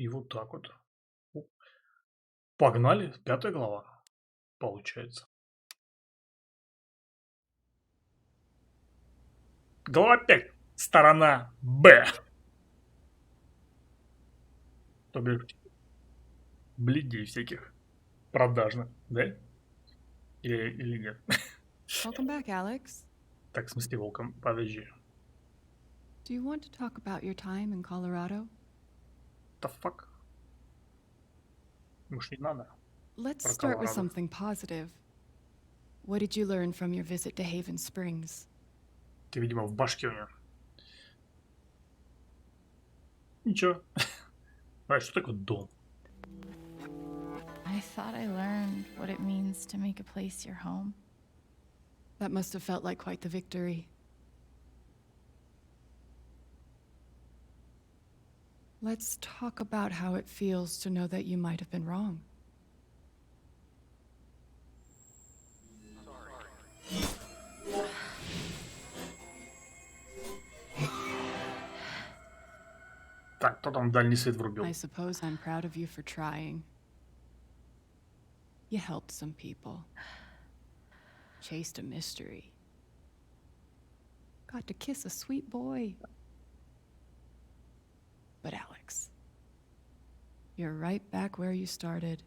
И вот так вот. Оп. Погнали. 5 глава, получается. Глава 5. Сторона Б. То бишь бледей всяких продажных, да? Или нет? Welcome back, Alex. Так, в смысле, волком, подожди. Do you want to talk about your time in Colorado? The fuck? Может, не надо Let's про start with Колорадо? something positive. What did you learn from your visit to Haven Springs? Ты, видимо, в башке у него. Ничего. А что такое дом? I thought I learned what it means to make a place your home. That must have felt like quite the victory. Let's talk about how it feels to know that you might have been wrong. Так, кто там дальний свет врубил? I suppose I'm proud of you for trying. You helped some people. Chased a mystery. Got to kiss a sweet boy. But Alex, you're right back where you started.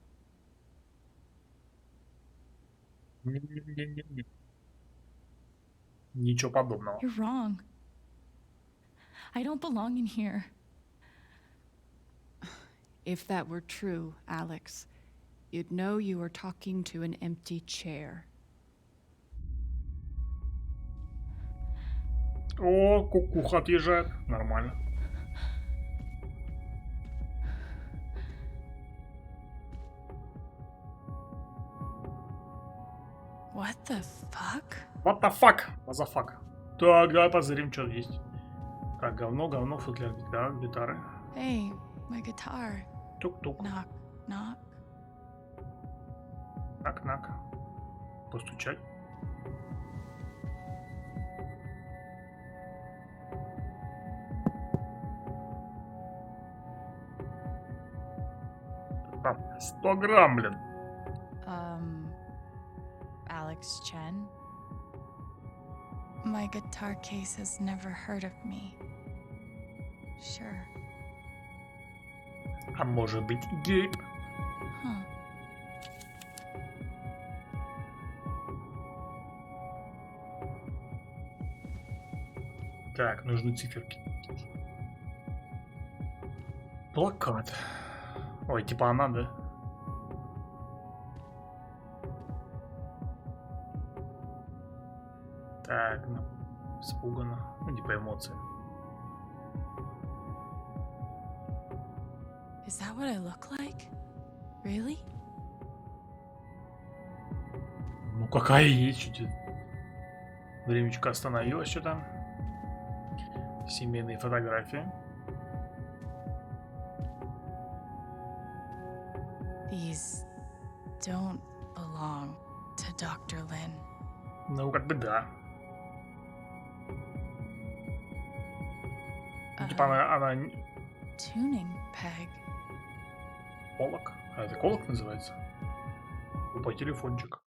Не-не-не-не-не. Ничего подобного. You're wrong. I don't belong in here. If that were true, Alex, you'd know you were talking to an empty chair. О, кукуха отъезжает. Нормально. What the fuck? What the fuck? What the fuck? Так, давай позырим, что есть. Так, говно, футляр, гитары. Hey, my guitar. Тук-тук. Knock, knock. Нак-нак. Постучать. Там 100 грамм, блин. Alex Chen? My guitar case has never heard of me. Sure. А может быть, Гейб? Huh. Так, нужны циферки. Плакат. Ой, типа она, да? Так, ну, испуганно. Ну, типа эмоции. Is that what I look like? Really? Ну, какая есть, что-то. Времечко остановилось что-то. Семейные фотографии. These don't belong to Dr. Lin. Ну, как бы да. Ну, типа она Tuning peg. колок. А это колок называется? Тупой телефончик.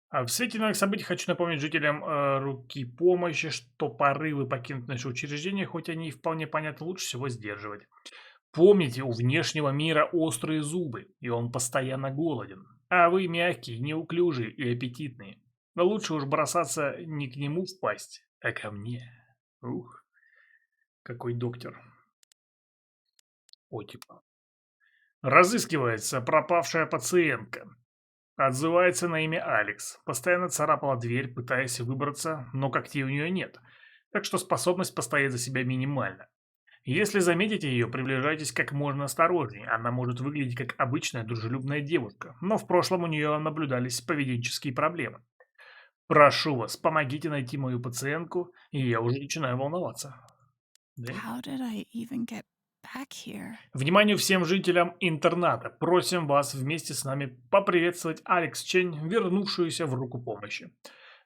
А в свете новых событий хочу напомнить жителям руки помощи, что порывы покинуть наше учреждение, хоть они и вполне понятны, лучше всего сдерживать. Помните, у внешнего мира острые зубы, и он постоянно голоден. А вы мягкие, неуклюжие и аппетитные. Но лучше уж бросаться не к нему в пасть, а ко мне. Ух, какой доктор. О, типа. Разыскивается пропавшая пациентка. Отзывается на имя Алекс. Постоянно царапала дверь, пытаясь выбраться, но когтей у нее нет. Так что способность постоять за себя минимальна. Если заметите ее, приближайтесь как можно осторожнее. Она может выглядеть как обычная дружелюбная девушка, но в прошлом у нее наблюдались поведенческие проблемы. Прошу вас, помогите найти мою пациентку, и я уже начинаю волноваться. Да? How did I even get back here? Вниманию всем жителям интерната. Просим вас вместе с нами поприветствовать Алекс Чень, вернувшуюся в руку помощи.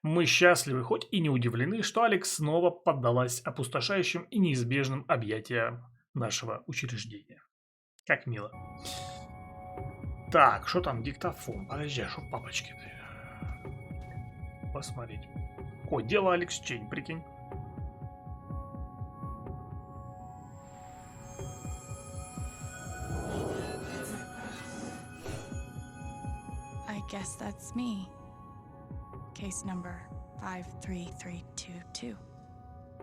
Мы счастливы, хоть и не удивлены, что Алекс снова поддалась опустошающим и неизбежным объятиям нашего учреждения. Как мило. Так, что там, диктофон? Подожди, а что в папочке? Посмотреть. О, дело Алекс Чейн, прикинь. I guess that's me. Case number 53322.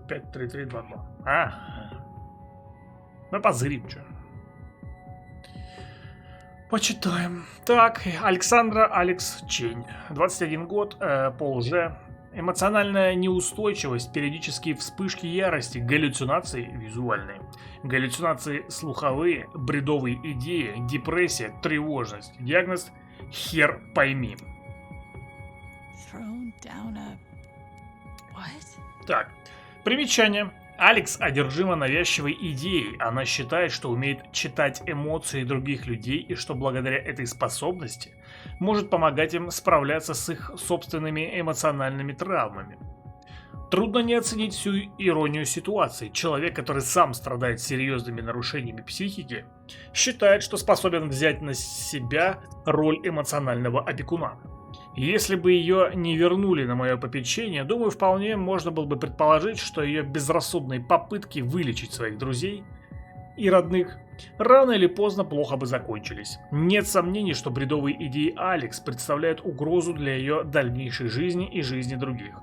53322. Мы позырим, что. Почитаем. Так, Александра Алекс Чень. 21 год, пол Ж. Эмоциональная неустойчивость, периодические вспышки ярости, галлюцинации визуальные, галлюцинации слуховые, бредовые идеи, депрессия, тревожность. Диагноз хер пойми. Thrown down a. What? Так, примечание. Алекс одержима навязчивой идеей. Она считает, что умеет читать эмоции других людей и что благодаря этой способности может помогать им справляться с их собственными эмоциональными травмами. Трудно не оценить всю иронию ситуации. Человек, который сам страдает серьезными нарушениями психики, считает, что способен взять на себя роль эмоционального опекуна. Если бы ее не вернули на мое попечение, думаю, вполне можно было бы предположить, что ее безрассудные попытки вылечить своих друзей и родных рано или поздно плохо бы закончились. Нет сомнений, что бредовые идеи Алекс представляют угрозу для ее дальнейшей жизни и жизни других.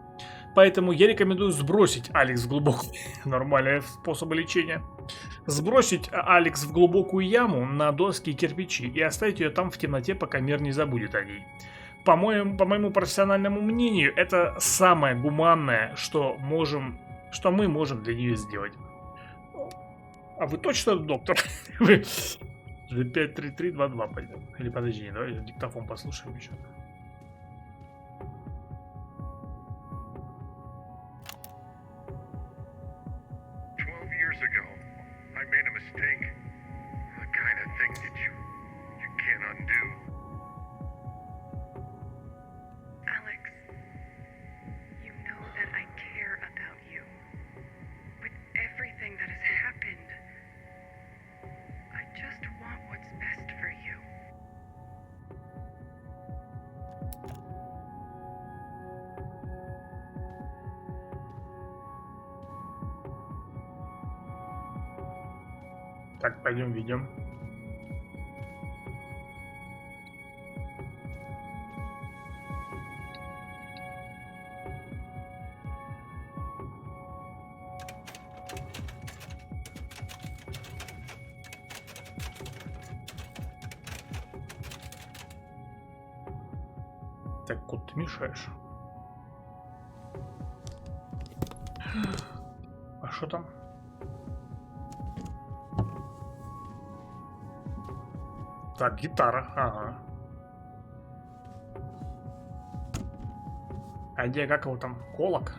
Поэтому я рекомендую сбросить Алекс в глубокую... Нормальные способы лечения. Сбросить Алекс в глубокую яму на доски и кирпичи и оставить ее там в темноте, пока мир не забудет о ней. По моему профессиональному мнению, это самое гуманное, что мы можем для нее сделать. А вы точно доктор? Вы 53322 пойдем. Или подожди, давай диктофон послушаем еще. Так, пойдем видим. Так, кот, ты мешаешь. А что там? Так, гитара, ага. А где, как его там, колок?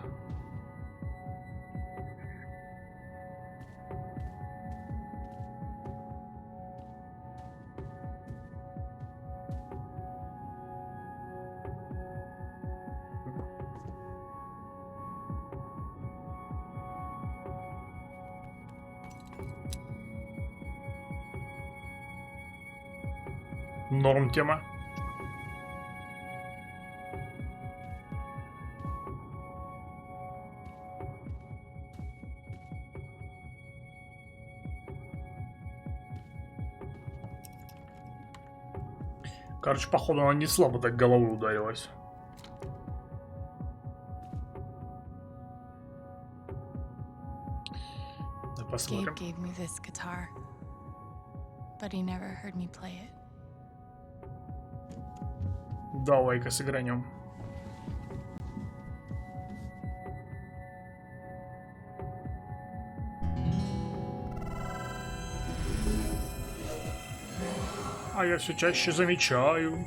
Норм тема. Короче, походу, она не слабо так головой ударилась. Да, посмотрим. Gabe gave me this guitar, but he never heard me play it. Давай-ка сыгранем. А я все чаще замечаю.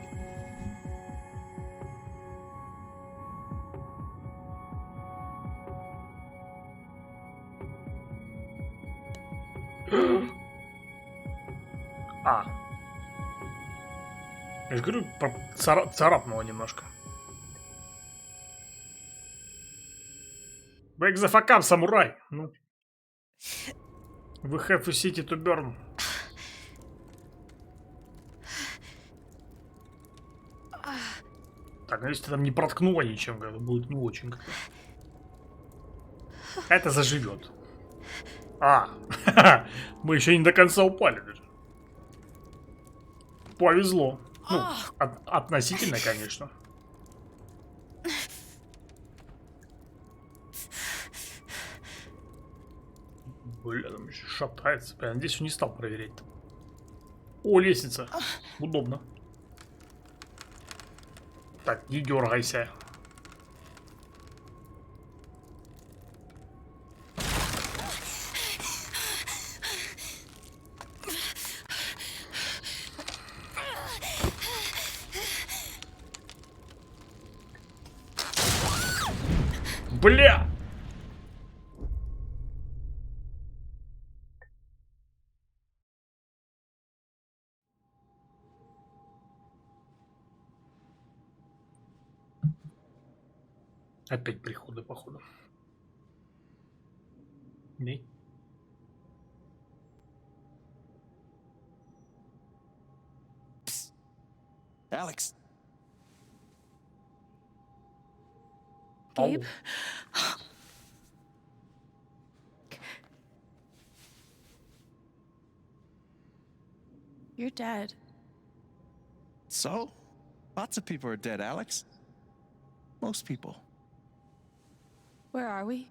Я же говорю, царапнуло немножко. Back the fuck up, самурай! Ну. We have a city to burn. Так, ну если ты там не проткнула ничем, как бы будет не очень как-то. Это заживет. Мы еще не до конца упали даже. Повезло. Ну, относительно, конечно. Бля, там еще шатается. Прям здесь не стал проверять. О, лестница. Удобно. Так, не дергайся. Бля! Опять приходы, походу. Не. Alex, Gabe? Ау. You're dead. so? Lots of people are dead, Alex. Most people. Where are we?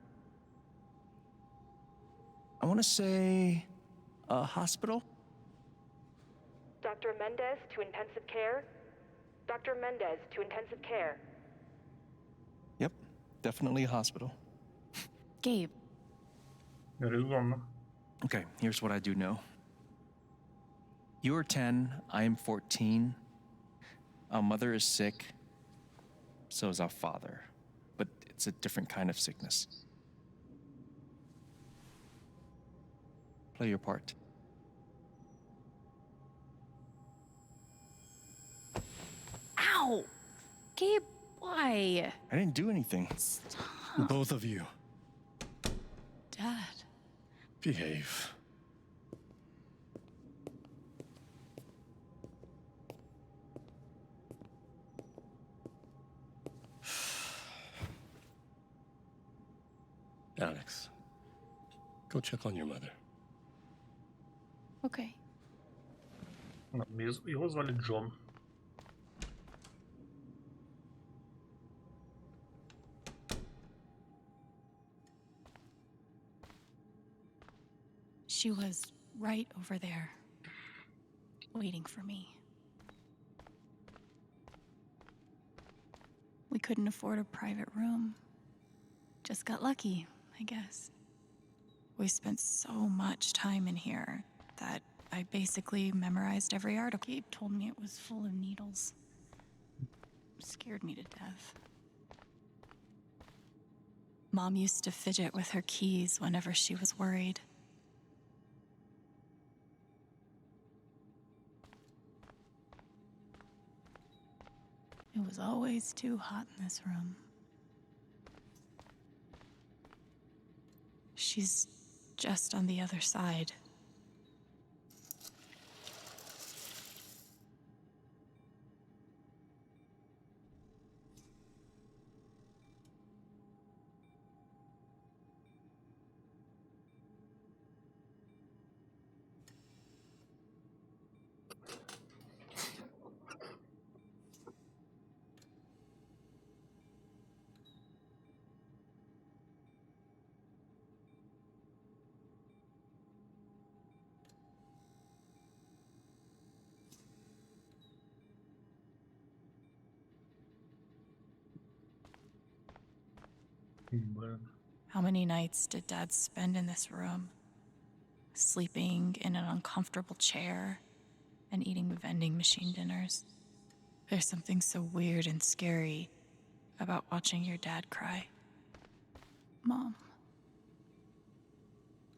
I want to say a hospital. Dr. Mendez to intensive care. Dr. Mendez to intensive care. Yep, definitely a hospital. Gabe, Резонно. Okay, here's what I do know. You are 10, I am 14. Our mother is sick. So is our father. But it's a different kind of sickness. Play your part. ow! Gabe, why? I didn't do anything. Both of you. Dad. Behave. Alex, go check on your mother. Okay. Его звали Джон. She was right over there, waiting for me. We couldn't afford a private room. Just got lucky, I guess. We spent so much time in here that I basically memorized every article. Gabe told me it was full of needles. Scared me to death. Mom used to fidget with her keys whenever she was worried. It was always too hot in this room. She's just on the other side. Блин. How many nights did Dad spend in this room? Sleeping in an uncomfortable chair and eating vending machine dinners. There's something so weird and scary about watching your dad cry. Mom.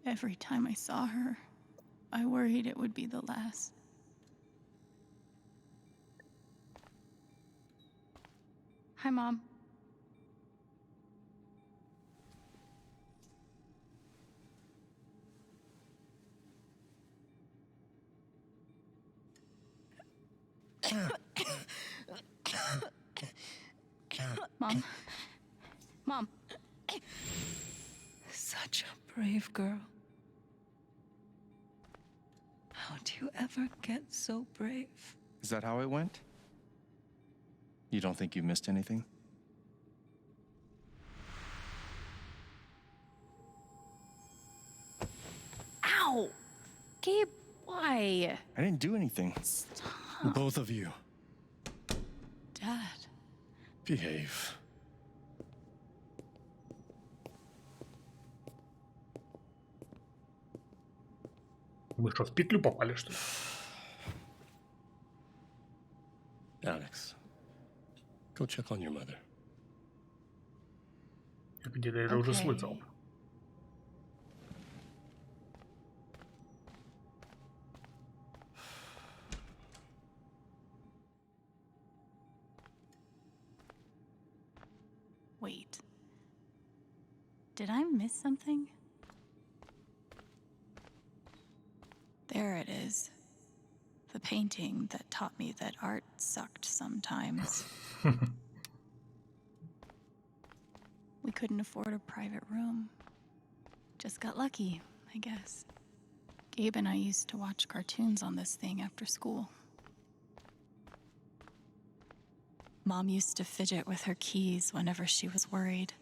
Every time I saw her, I worried it would be the last. Hi, Mom. Mom. Mom. Such a brave girl. How do you ever get so brave? Is that how it went? You don't think you missed anything? Ow! Gabe, why? I didn't do anything. Both of you, Dad. behave. Вы что, в петлю попали, что ли? Alex, go check on your mother. Я где-то это уже Окей. слышал. Wait. Did I miss something? There it is. The painting that taught me that art sucked sometimes. We couldn't afford a private room. Just got lucky, I guess. Gabe and I used to watch cartoons on this thing after school. Mom used to fidget with her keys whenever she was worried.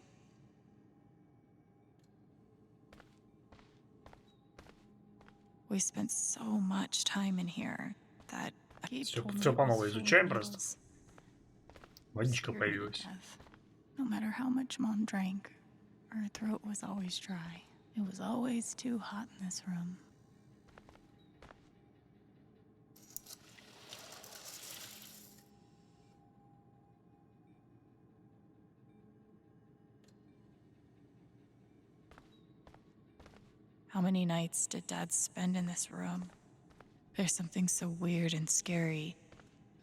We spent so much time in here that Gabe Всё- told me всё it по was новой full of изучаем просто. needles. Водичка Scared me to появилась. death. No matter how much Mom drank, her throat was always dry. It was always too hot in this room. How many nights did Dad spend in this room? There's something so weird and scary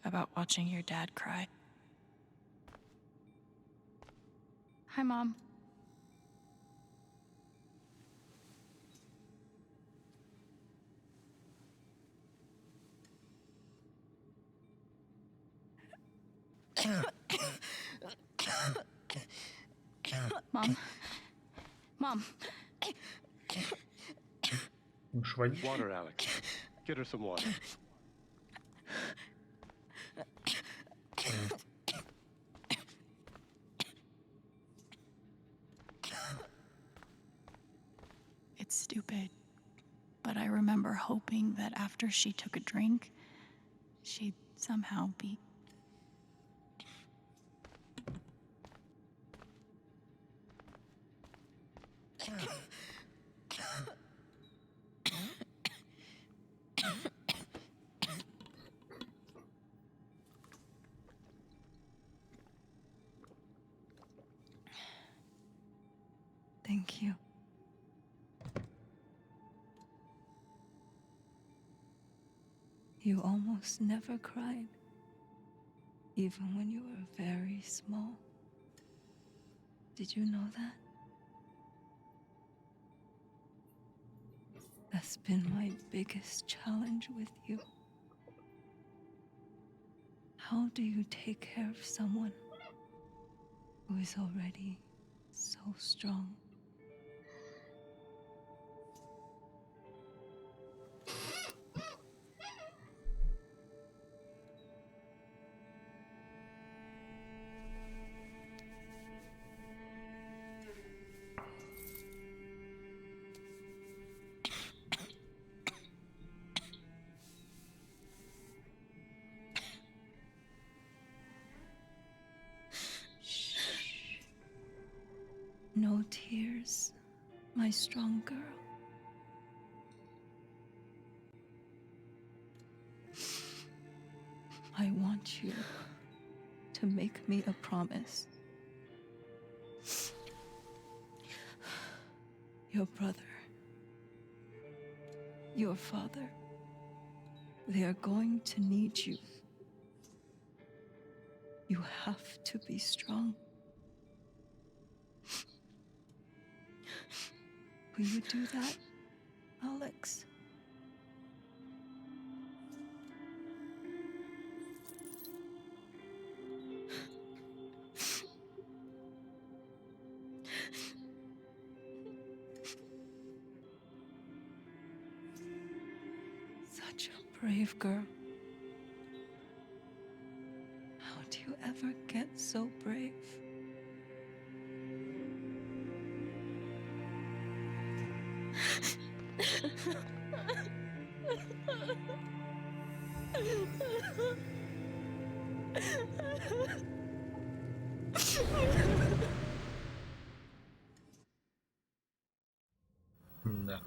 about watching your dad cry. Hi, Mom. Mom. Mom. Будешь водить? Water, Alex. Get her some water. It's stupid, but I remember hoping that after she took a drink, she'd somehow be. Thank you. You almost never cried, even when you were very small. Did you know that? That's been my biggest challenge with you. How do you take care of someone who is already so strong? No tears, my strong girl. I want you to make me a promise. Your brother, your father, they are going to need you. You have to be strong. Will you do that, Alex? such a brave girl. How do you ever get so brave? Да.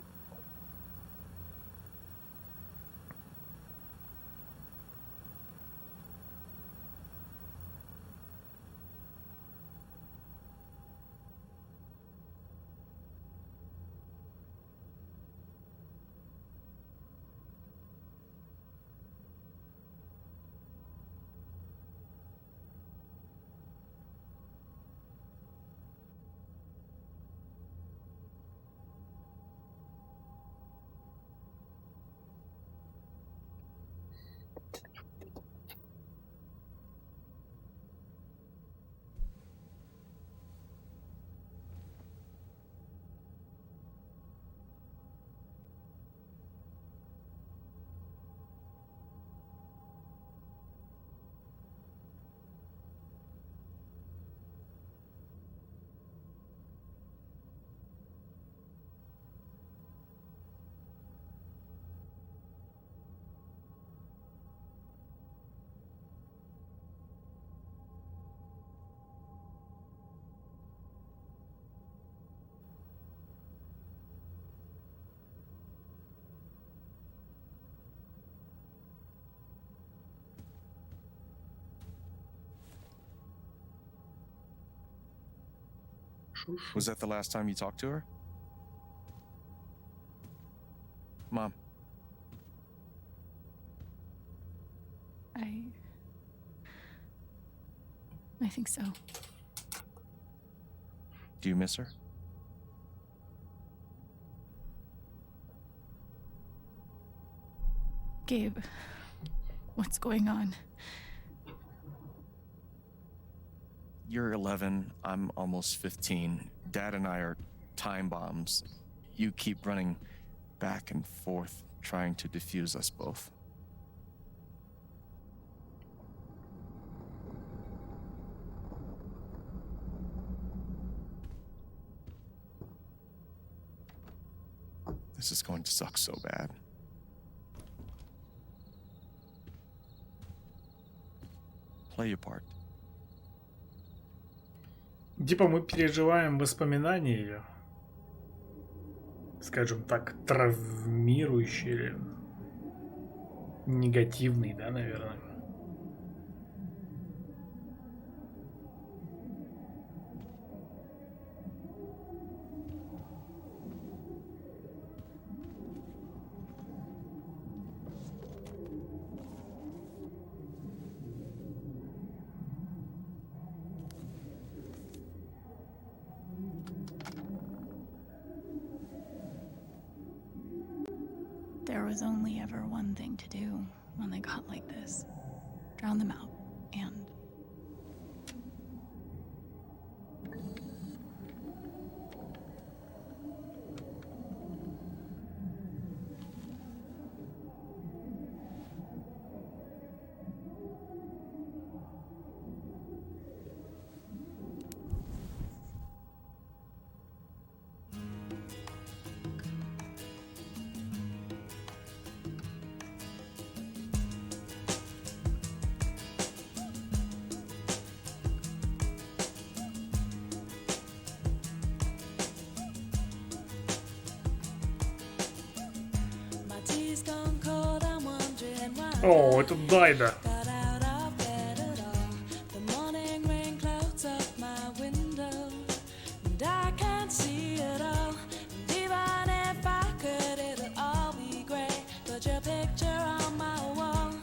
Was that the last time you talked to her? Mom, I think so. do you miss her? Gabe, what's going on? You're 11, I'm almost 15. Dad and I are time bombs. You keep running back and forth, trying to defuse us both. This is going to suck so bad. Play your part. Типа мы переживаем воспоминания ее. Скажем так, травмирующие или негативные, да, наверное. There was only ever one thing to do when they got like this. Drown them out, and... О, это Дайда.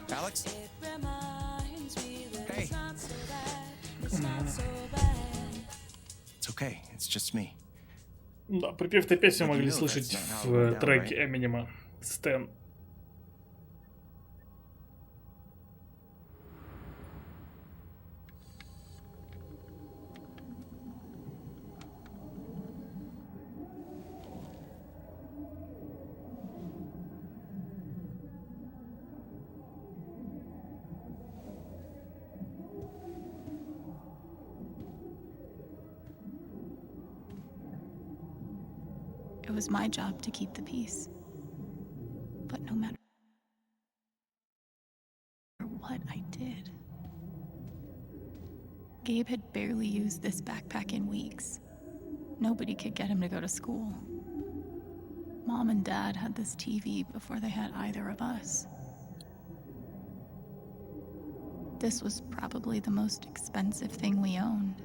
Alex? Hey. It's okay, it's just me. Да, припев этой песни могли слышать в треке Эминема «Стэн». It was my job to keep the peace. But no matter what I did, Gabe had barely used this backpack in weeks. Nobody could get him to go to school. Mom and Dad had this TV before they had either of us. This was probably the most expensive thing we owned.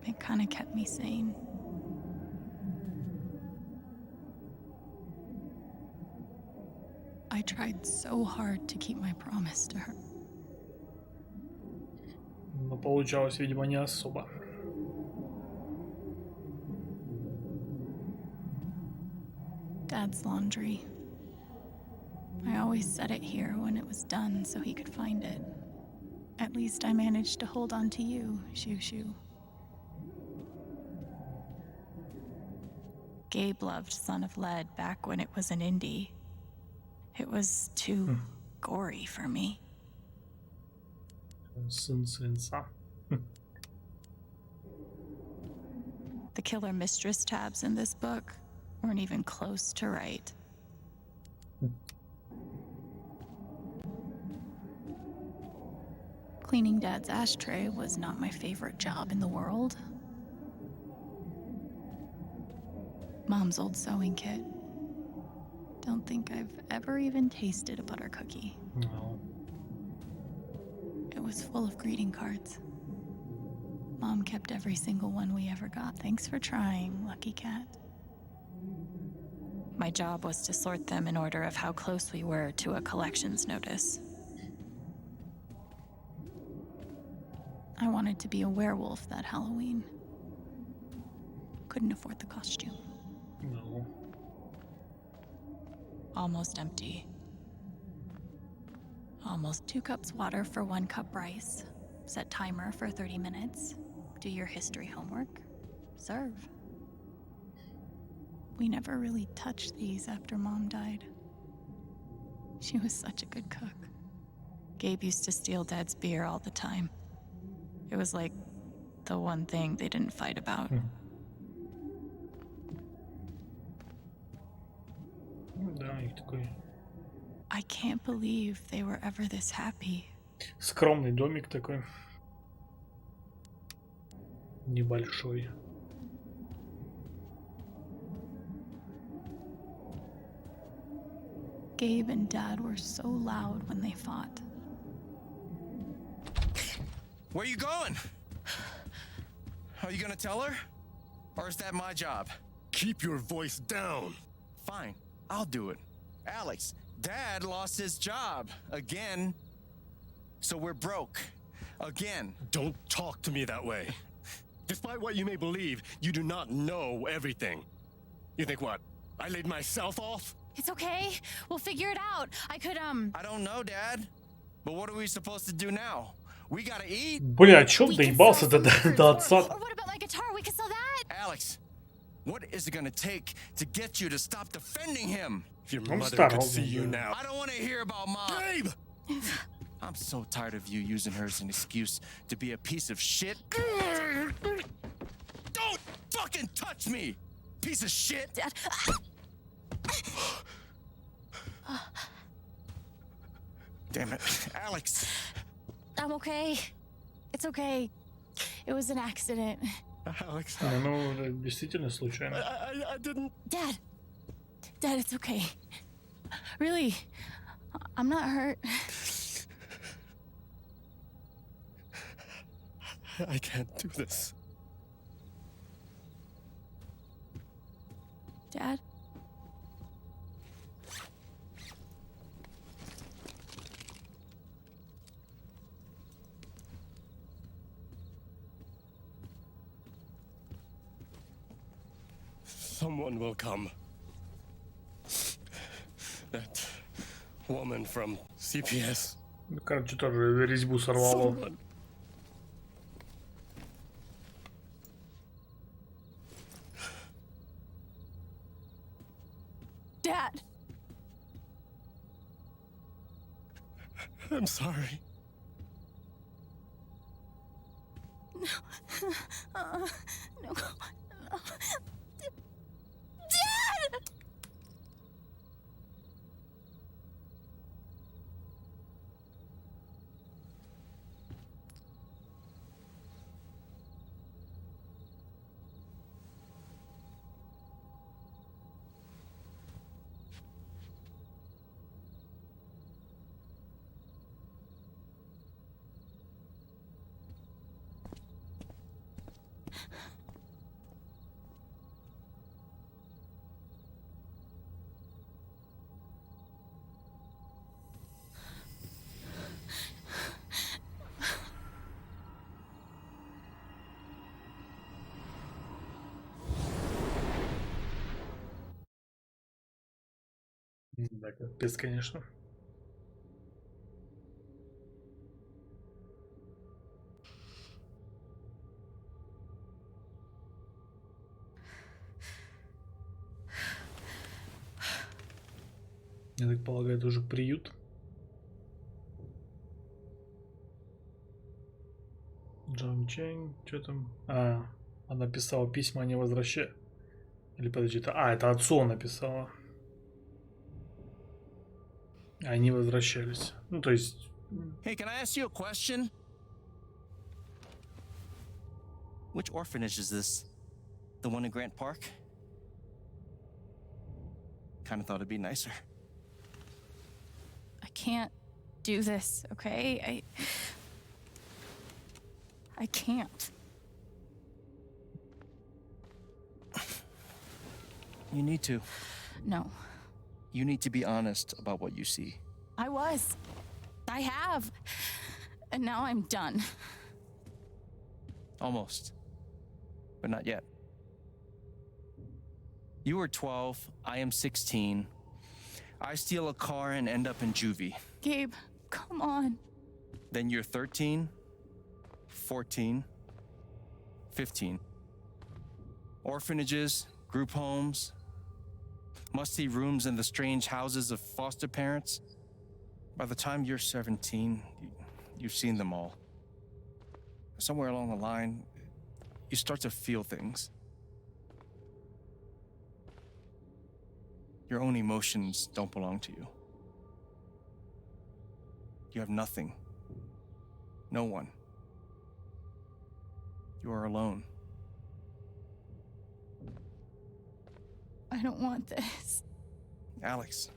It kind of kept me sane. I tried so hard to keep my promise to her. Но получалось, видимо, не особо. Dad's laundry. I always set it here when it was done so he could find it. At least I managed to hold on to you, Shoo Shoo. Gabe loved Son of Lead back when it was an indie. It was too gory for me. Сын свинца. The killer mistress tabs in this book weren't even close to right. Cleaning Dad's ashtray was not my favorite job in the world. Mom's old sewing kit. Don't think I've ever even tasted a butter cookie. No. It was full of greeting cards. Mom kept every single one we ever got. Thanks for trying, Lucky Cat. My job was to sort them in order of how close we were to a collections notice. I wanted to be a werewolf that Halloween. Couldn't afford the costume. No. Almost empty. Almost 2 cups water for 1 cup rice. Set timer for 30 minutes. Do your history homework. Serve. We never really touched these after Mom died. She was such a good cook. Gabe used to steal Dad's beer all the time. It was like the one thing they didn't fight about. Да, у них такой I can't believe they were ever this happy. скромный домик такой. Небольшой. Gabe and Dad were so loud when they fought. Where you going? Are you gonna tell her? Or is that my job? Keep your voice down. Fine, I'll do it. Alex, Dad lost his job again. So we're broke. Again. Don't talk to me that way. Despite what you may believe, you do not know everything. You think what? I laid myself off? It's okay. We'll figure it out. I I don't know, Dad. But what are we supposed to do now? We gotta eat. Бля, чё We он could доебался sell some до records, отца? or what about my guitar? We could sell that. Alex, what is it gonna take to get you to stop defending him? If your I'm mother startled, could see you man. now. I don't want to hear about Mom. Gabe! I'm so tired of you using her as an excuse to be a piece of shit. Don't fucking touch me, piece of shit. Dad. Damn it, Alex. I'm okay. It's okay. It was an accident. Alex, Ну, действительно случайно. I didn't. Dad, it's okay. Really, I'm not hurt. I can't do this. Dad? Someone will come. That woman from CPS. Короче, тоже резьбу сорвало. Someone. Dad! I'm sorry. No. Да, капец, конечно. Я так полагаю, это уже приют. Джон Чэнь, что там? Она писала письма, они возвращают. Или подожди, это отцу написала. Они возвращались. Ну, то есть... Hey, can I ask you a question? Which orphanage is this? The one in Grant Park? Kind of thought it'd be nicer. I can't do this, okay? I can't. You need to. No. You need to be honest about what you see. I was. I have. And now I'm done. Almost. But not yet. You were 12, I am 16. I steal a car and end up in juvie. Gabe, come on. Then you're 13, 14, 15. Orphanages, group homes, musty rooms in the strange houses of foster parents. By the time you're 17, you've seen them all. Somewhere along the line, you start to feel things. Your own emotions don't belong to you. You have nothing. No one. You are alone. I don't want this. Alex.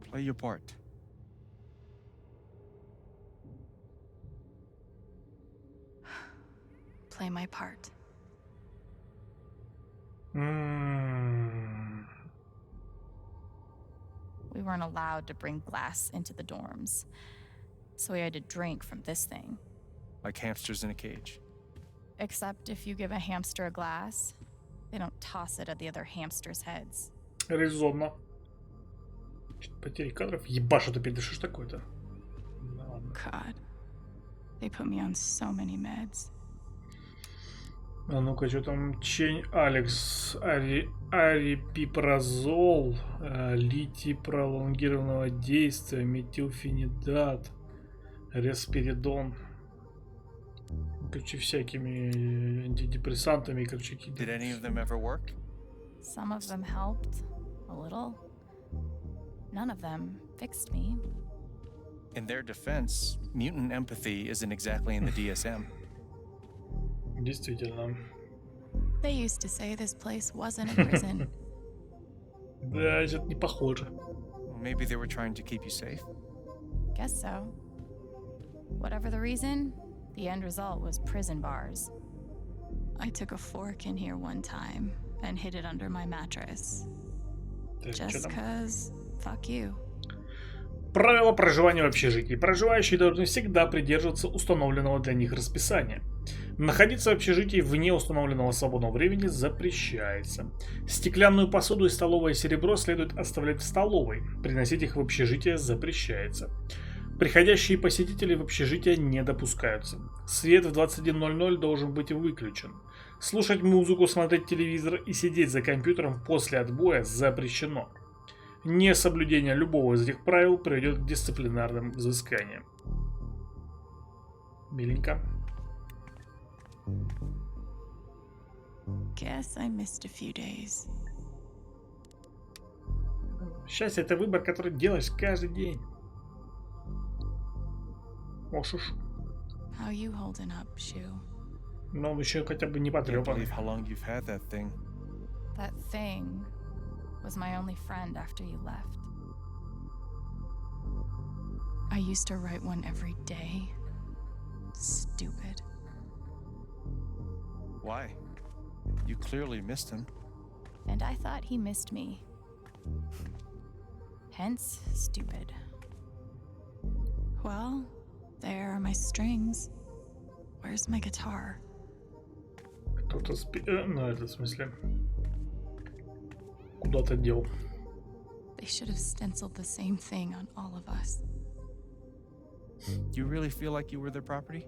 Play your part. Play my part. We weren't allowed to bring glass into the dorms, so we had to drink from this thing. Like hamsters in a cage. Except if you give a hamster a glass, they don't toss it at the other hamsters' heads. Резонно. Потери кадров. Ебашут опять, да что ж такое-то? Да ладно. God. They put me on so many meds. А ну-ка, что там? Чень Алекс, арипипразол, литий пролонгированного действия, метилфенидат, респиридон. Короче, всякими антидепрессантами, короче, какие-то. Did any of them ever work? Some of them helped, a little. None of them fixed me. In their defense, mutant empathy isn't exactly in the DSM. Действительно. They used to say this place wasn't a prison. Да, это не похоже. Well, maybe they were trying to keep you safe. Guess so. Whatever the reason, the end result was prison bars. I took a fork in here one time and hid it under my mattress. Так, что Just там? 'cause, fuck you. Правила проживания в общежитии. Проживающие должны всегда придерживаться установленного для них расписания. Находиться в общежитии вне установленного свободного времени запрещается. Стеклянную посуду и столовое серебро следует оставлять в столовой. Приносить их в общежитие запрещается. Приходящие посетители в общежитие не допускаются. Свет в 21:00 должен быть выключен. Слушать музыку, смотреть телевизор и сидеть за компьютером после отбоя запрещено. Несоблюдение любого из этих правил приведет к дисциплинарным взысканиям. Миленько. Guess I missed a few days. Счастье — это выбор, который делаешь каждый день. Ох уж. How you holding up, Shu? Но он еще хотя бы не Can't потрепанный. believe how long you've had that thing. That thing was my only friend after you left. I used to write one every day, Stupid. Why? You clearly missed him. And I thought he missed me. Hence, stupid. Well, there are my strings. Where's my guitar? Кто-то ну, это в смысле. Куда-то дел. They should have stenciled the same thing on all of us. Do you really feel like you were their property?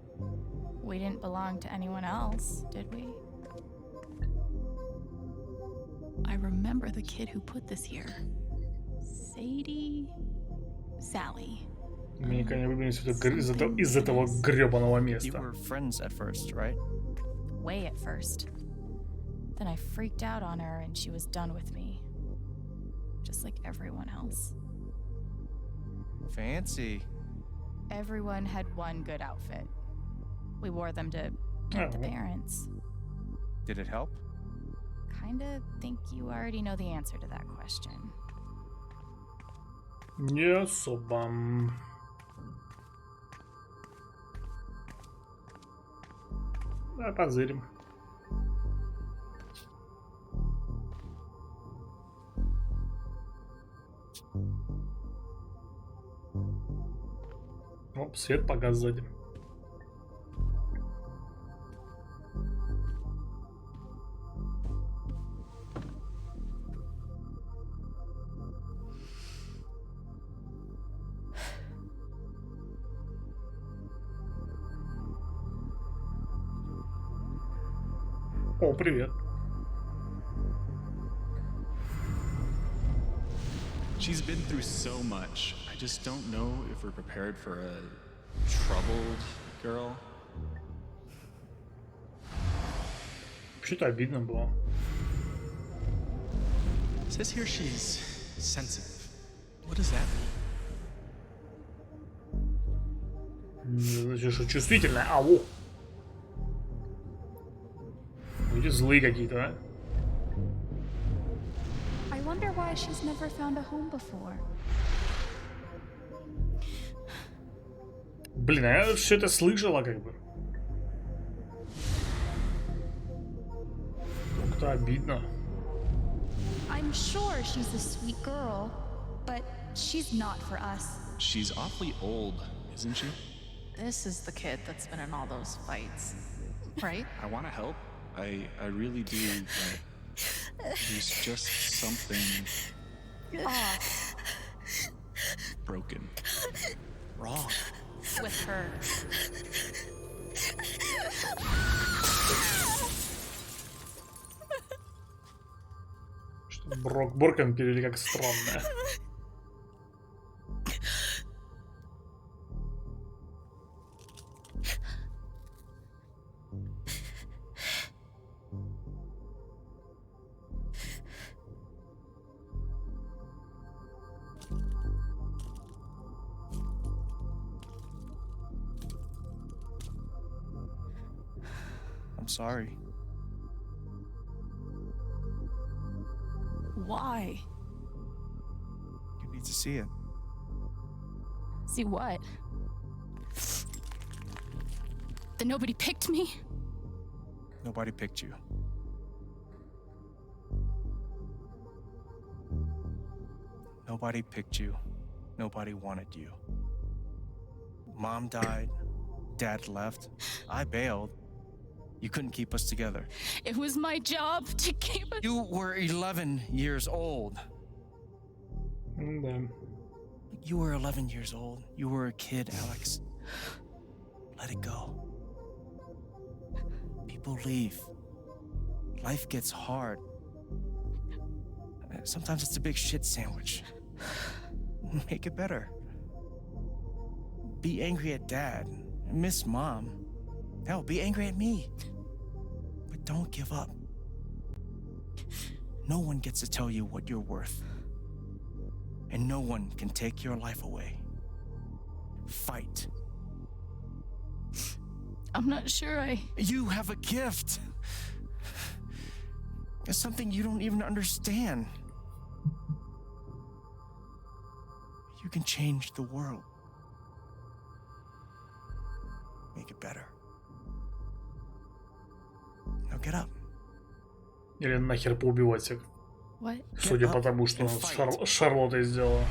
We didn't belong to anyone else, did we? I remember the kid who put this here. Sally. Мне никогда не выберись из этого гребаного You места. were friends at first, right? Way at first. Then I freaked out on her and she was done with me. Just like everyone else. Fancy. Everyone had one good outfit. We wore them to meet the parents. Did it help? Kinda think you already know the answer to that question. Не особо. Давай позырим. Оп, свет погас сзади. О, привет. She's been through so much. I just don't know if we're prepared for a troubled girl. Вообще-то обидно было. It says here she's sensitive. What does that mean? Значит, что чувствительная. Ау. Люди злые какие-то, а? I wonder why she's never found a home before. Блин, а я все это слышала как бы. Как-то обидно. I'm sure she's a sweet girl, but she's not for us. She's awfully old, isn't she? This is the kid that's been in all those fights, right? I want to help. I really do, but there's just something Off broken. Wrong. with her. Что Борком перевели как странное. I'm sorry. Why? You need to see it. See what? That nobody picked me? Nobody picked you. Nobody picked you. Nobody wanted you. Mom died. Dad left. I bailed. You couldn't keep us together. It was my job to keep it. You were 11 years old. Да. You were 11 years old. You were a kid, Alex. Let it go. People leave. Life gets hard. Sometimes it's a big shit sandwich. Make it better. Be angry at Dad. Miss Mom. Hell, be angry at me. But don't give up. No one gets to tell you what you're worth. And no one can take your life away. Fight. I'm not sure You have a gift. It's something you don't even understand. You can change the world. Make make it better. Now get up. Или нахер поубивать всех. What? Судя по тому, что она с Шарлоттой сделала.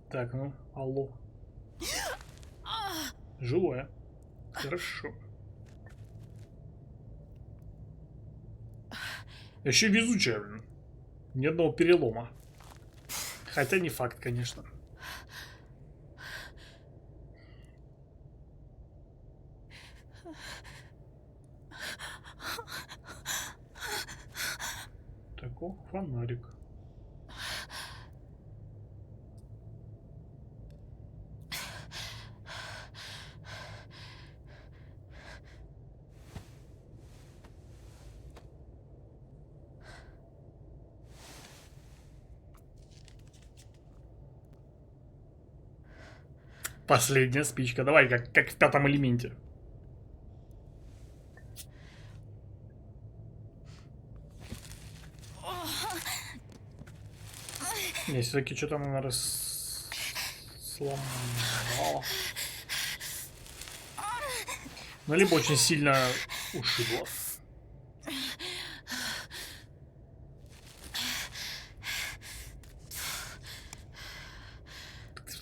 Так, ну, алло. Живое. Хорошо. Еще везучая, блин. Ни одного перелома. Хотя не факт, конечно. Так, о, фонарик. Последняя спичка. Давай, как в Пятом элементе. Не, все-таки что-то она сломала. Ну, либо очень сильно ушибла.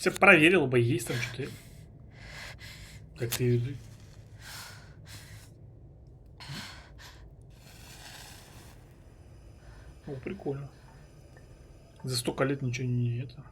Ты проверил бы, есть там что-то. Как ты... О, прикольно. За столько лет ничего не это.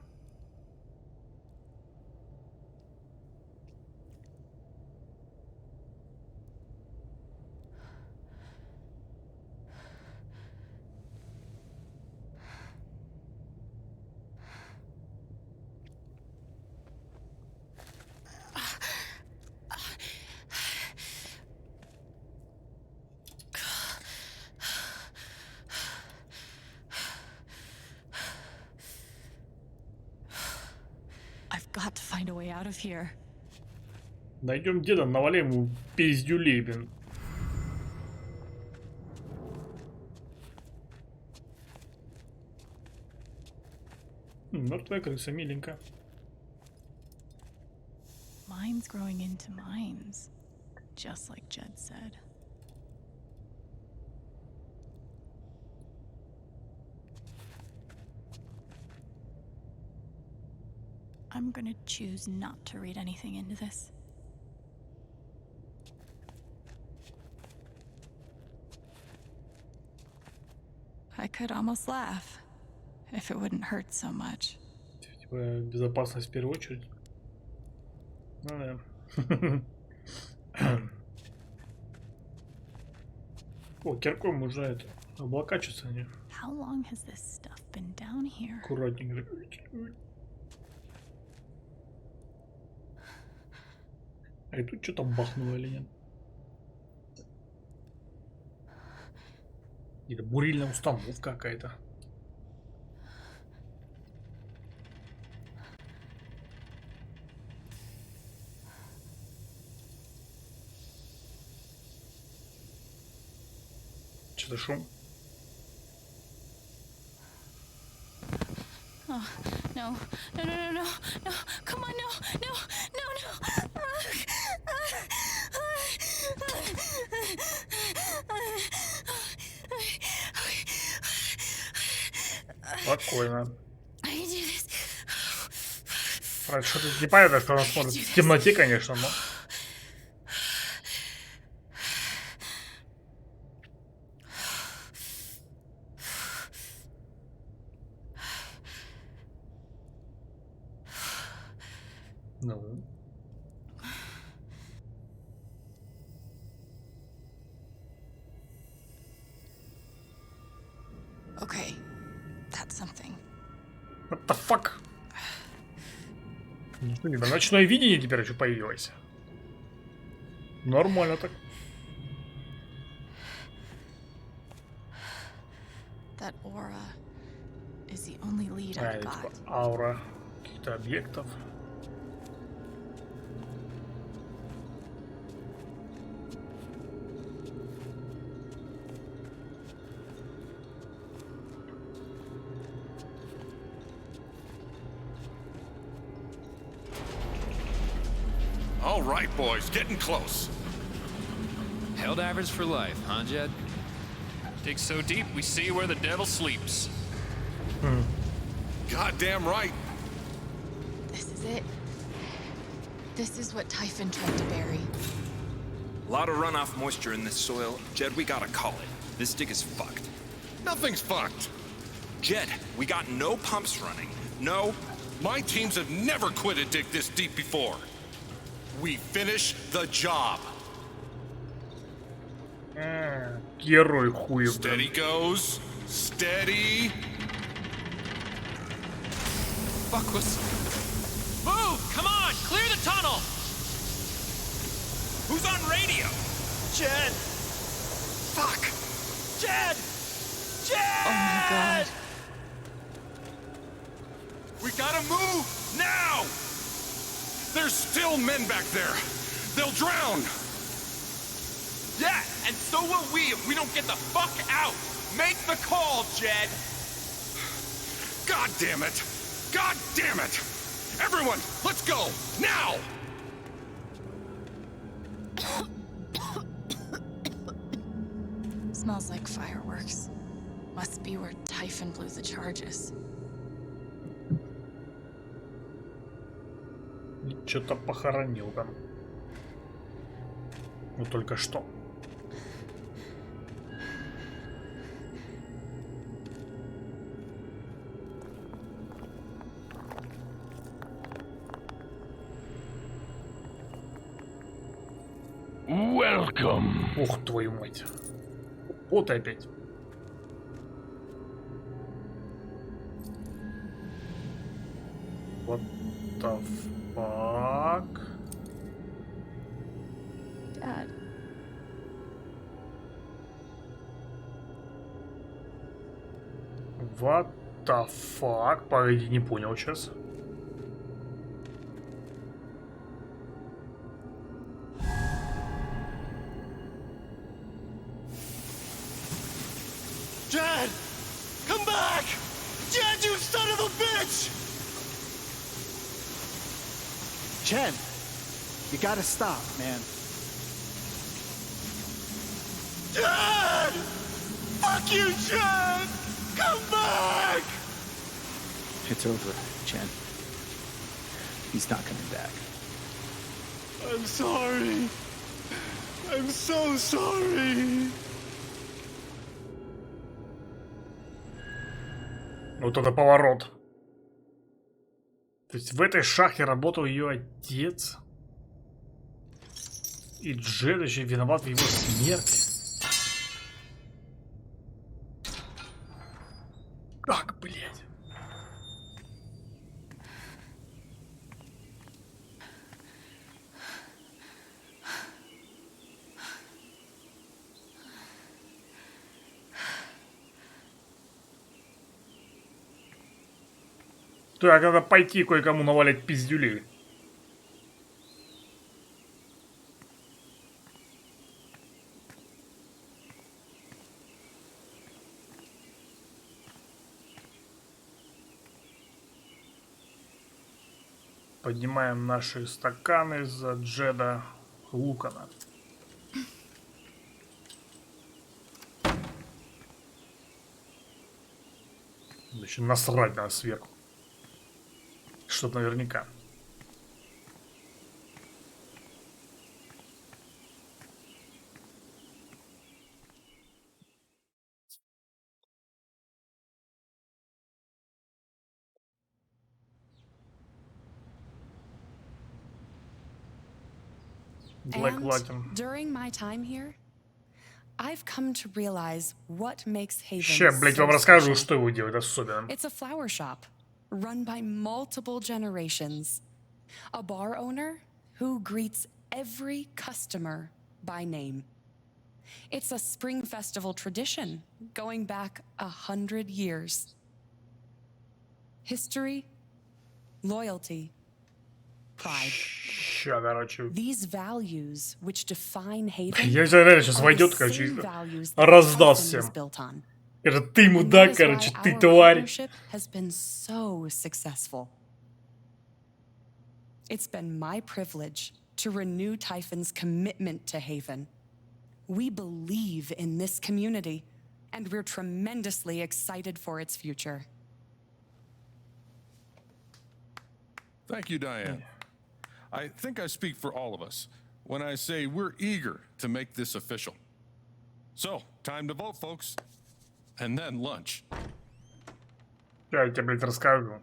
I've got to find a way out of here. Найдем деда, навалим ему пиздюлей, блин. Мертвая крыса, миленько. Mines growing into mines, just like Jed said. I'm gonna choose not to read anything into this. I could almost laugh if it wouldn't hurt so much. Типа безопасность в первую очередь. Ну да. О, киркой можно это облокачиваться, не? How long has this stuff been down here? Аккуратненько. А и тут что-то бахнуло или нет? Или бурильная установка какая-то. Что-то шум. Oh, no, no, no, no, no, no, come on, no, no, no, no. Спокойно. Что-то непонятно, что она смотрит в темноте, конечно, но... Ну... Okay, that's something. What the fuck? Что не, ночное видение теперь еще появилось. Нормально так. That aura is the only lead I've got. Типа аура каких-то объектов. right, boys. Getting close. Held average for life, huh, Jed? Dig so deep, we see where the devil sleeps. Goddamn right. This is it. This is what Typhon tried to bury. A lot of runoff moisture in this soil. Jed, we gotta call it. This dig is fucked. Nothing's fucked. Jed, we got no pumps running. No. My teams have never quit a dig this deep before. We finish the job. Герой хуев. Steady goes. Steady. Fuck was... Move! Come on! Clear the tunnel! Who's on radio? Jed! Fuck! Jed! Jed! Oh my god. We gotta move now! There's still men back there. They'll drown. Yeah, and so will we if we don't get the fuck out! Make the call, Jed! God damn it! God damn it! Everyone, let's go! Now! Smells like fireworks. Must be where Typhon blew the charges. Что-то похоронил там. Ну только что. Welcome. Ух, твою мать. Вот опять. What the fuck? Dad. What the fuck? Погоди, не понял сейчас. Jed! Come back! Jed, you son of a bitch! Chen, you gotta stop, man. Jed! Fuck you, Jed! Come back! It's over, Chen. He's not coming back. I'm sorry. I'm so sorry. Вот это поворот. То есть в этой шахте работал ее отец. И Джед еще виноват в его смерти. Как, блядь? Так, надо пойти кое-кому навалять пиздюлей. Поднимаем наши стаканы за Джеда Лукана. Еще насрать надо сверху. Чтоб наверняка. And during my time here, I've come to realize what makes Haven Ща, блять, вам расскажу, что его делает особенным. It's a flower shop run by multiple generations. A bar owner who greets every customer by name. It's a spring festival tradition going back 100 years. History, loyalty, pride. Ща, короче. These values which define Haven Я реально сейчас войдет, короче, раздаст всем. Это ты мудак, короче, ты тварь. Has been so successful. It's been my privilege to renew Typhon's commitment to Haven. We believe in this community, and we're tremendously excited for its future. Thank you, Diane. I think I speak for all of us when I say we're eager to make this official. So, time to vote, folks. And then lunch. Я тебе, блядь, расскажу.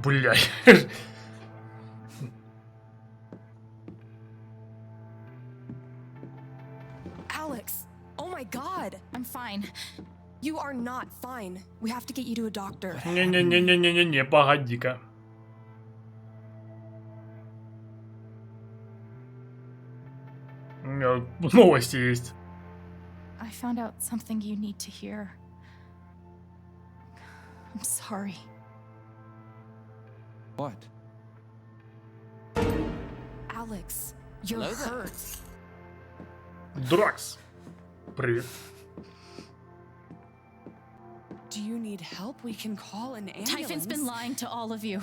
Блядь. Alex, oh my god. I'm fine. You are not fine. We have to get you to a doctor. Не-не-не-не-не-не, погоди-ка. У меня новости есть. I found out something you need to hear. I'm sorry. What? Alex, you're Hello there. hurt. Дракс. Привет. Do you need help? We can call an ambulance. Typhon's been lying to all of you.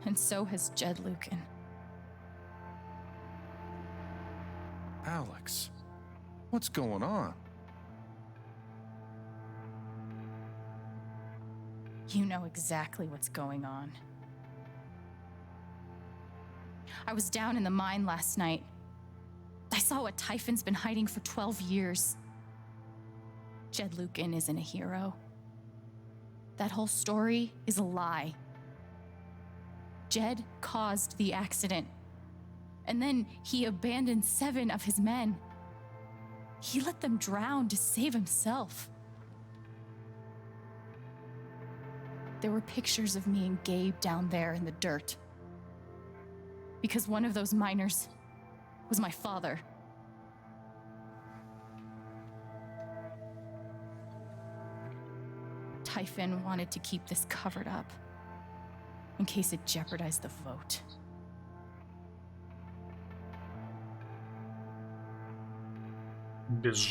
And so has Jed Lucan. Alex, what's going on? You know exactly what's going on. I was down in the mine last night. I saw what Typhon's been hiding for 12 years. Jed Lucan isn't a hero. That whole story is a lie. Jed caused the accident. And then he abandoned 7 of his men. He let them drown to save himself. There were pictures of me and Gabe down there in the dirt. Because one of those miners was my father. Typhon wanted to keep this covered up in case it jeopardized the vote.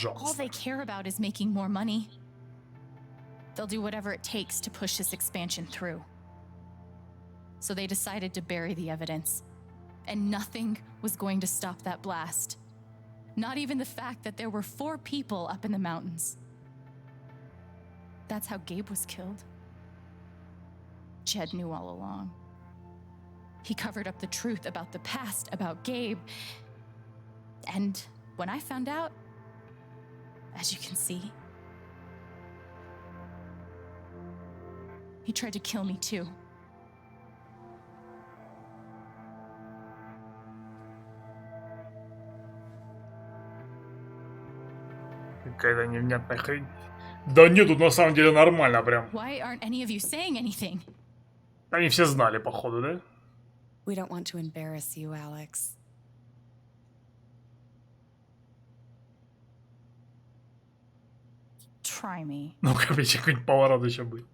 All they care about is making more money. They'll do whatever it takes to push this expansion through. So they decided to bury the evidence. And nothing was going to stop that blast. Not even the fact that there were 4 people up in the mountains. That's how Gabe was killed. Jed knew all along. He covered up the truth about the past, about Gabe. And when I found out, as you can see, he tried to kill me too. Какая-то невнятная хрень. Да нет, тут на самом деле нормально прям. Why aren't any of you saying anything? Они все знали, походу, да? We don't want to embarrass you, Alex. Try me. Ну-ка, ведь какой-нибудь поворот еще будет.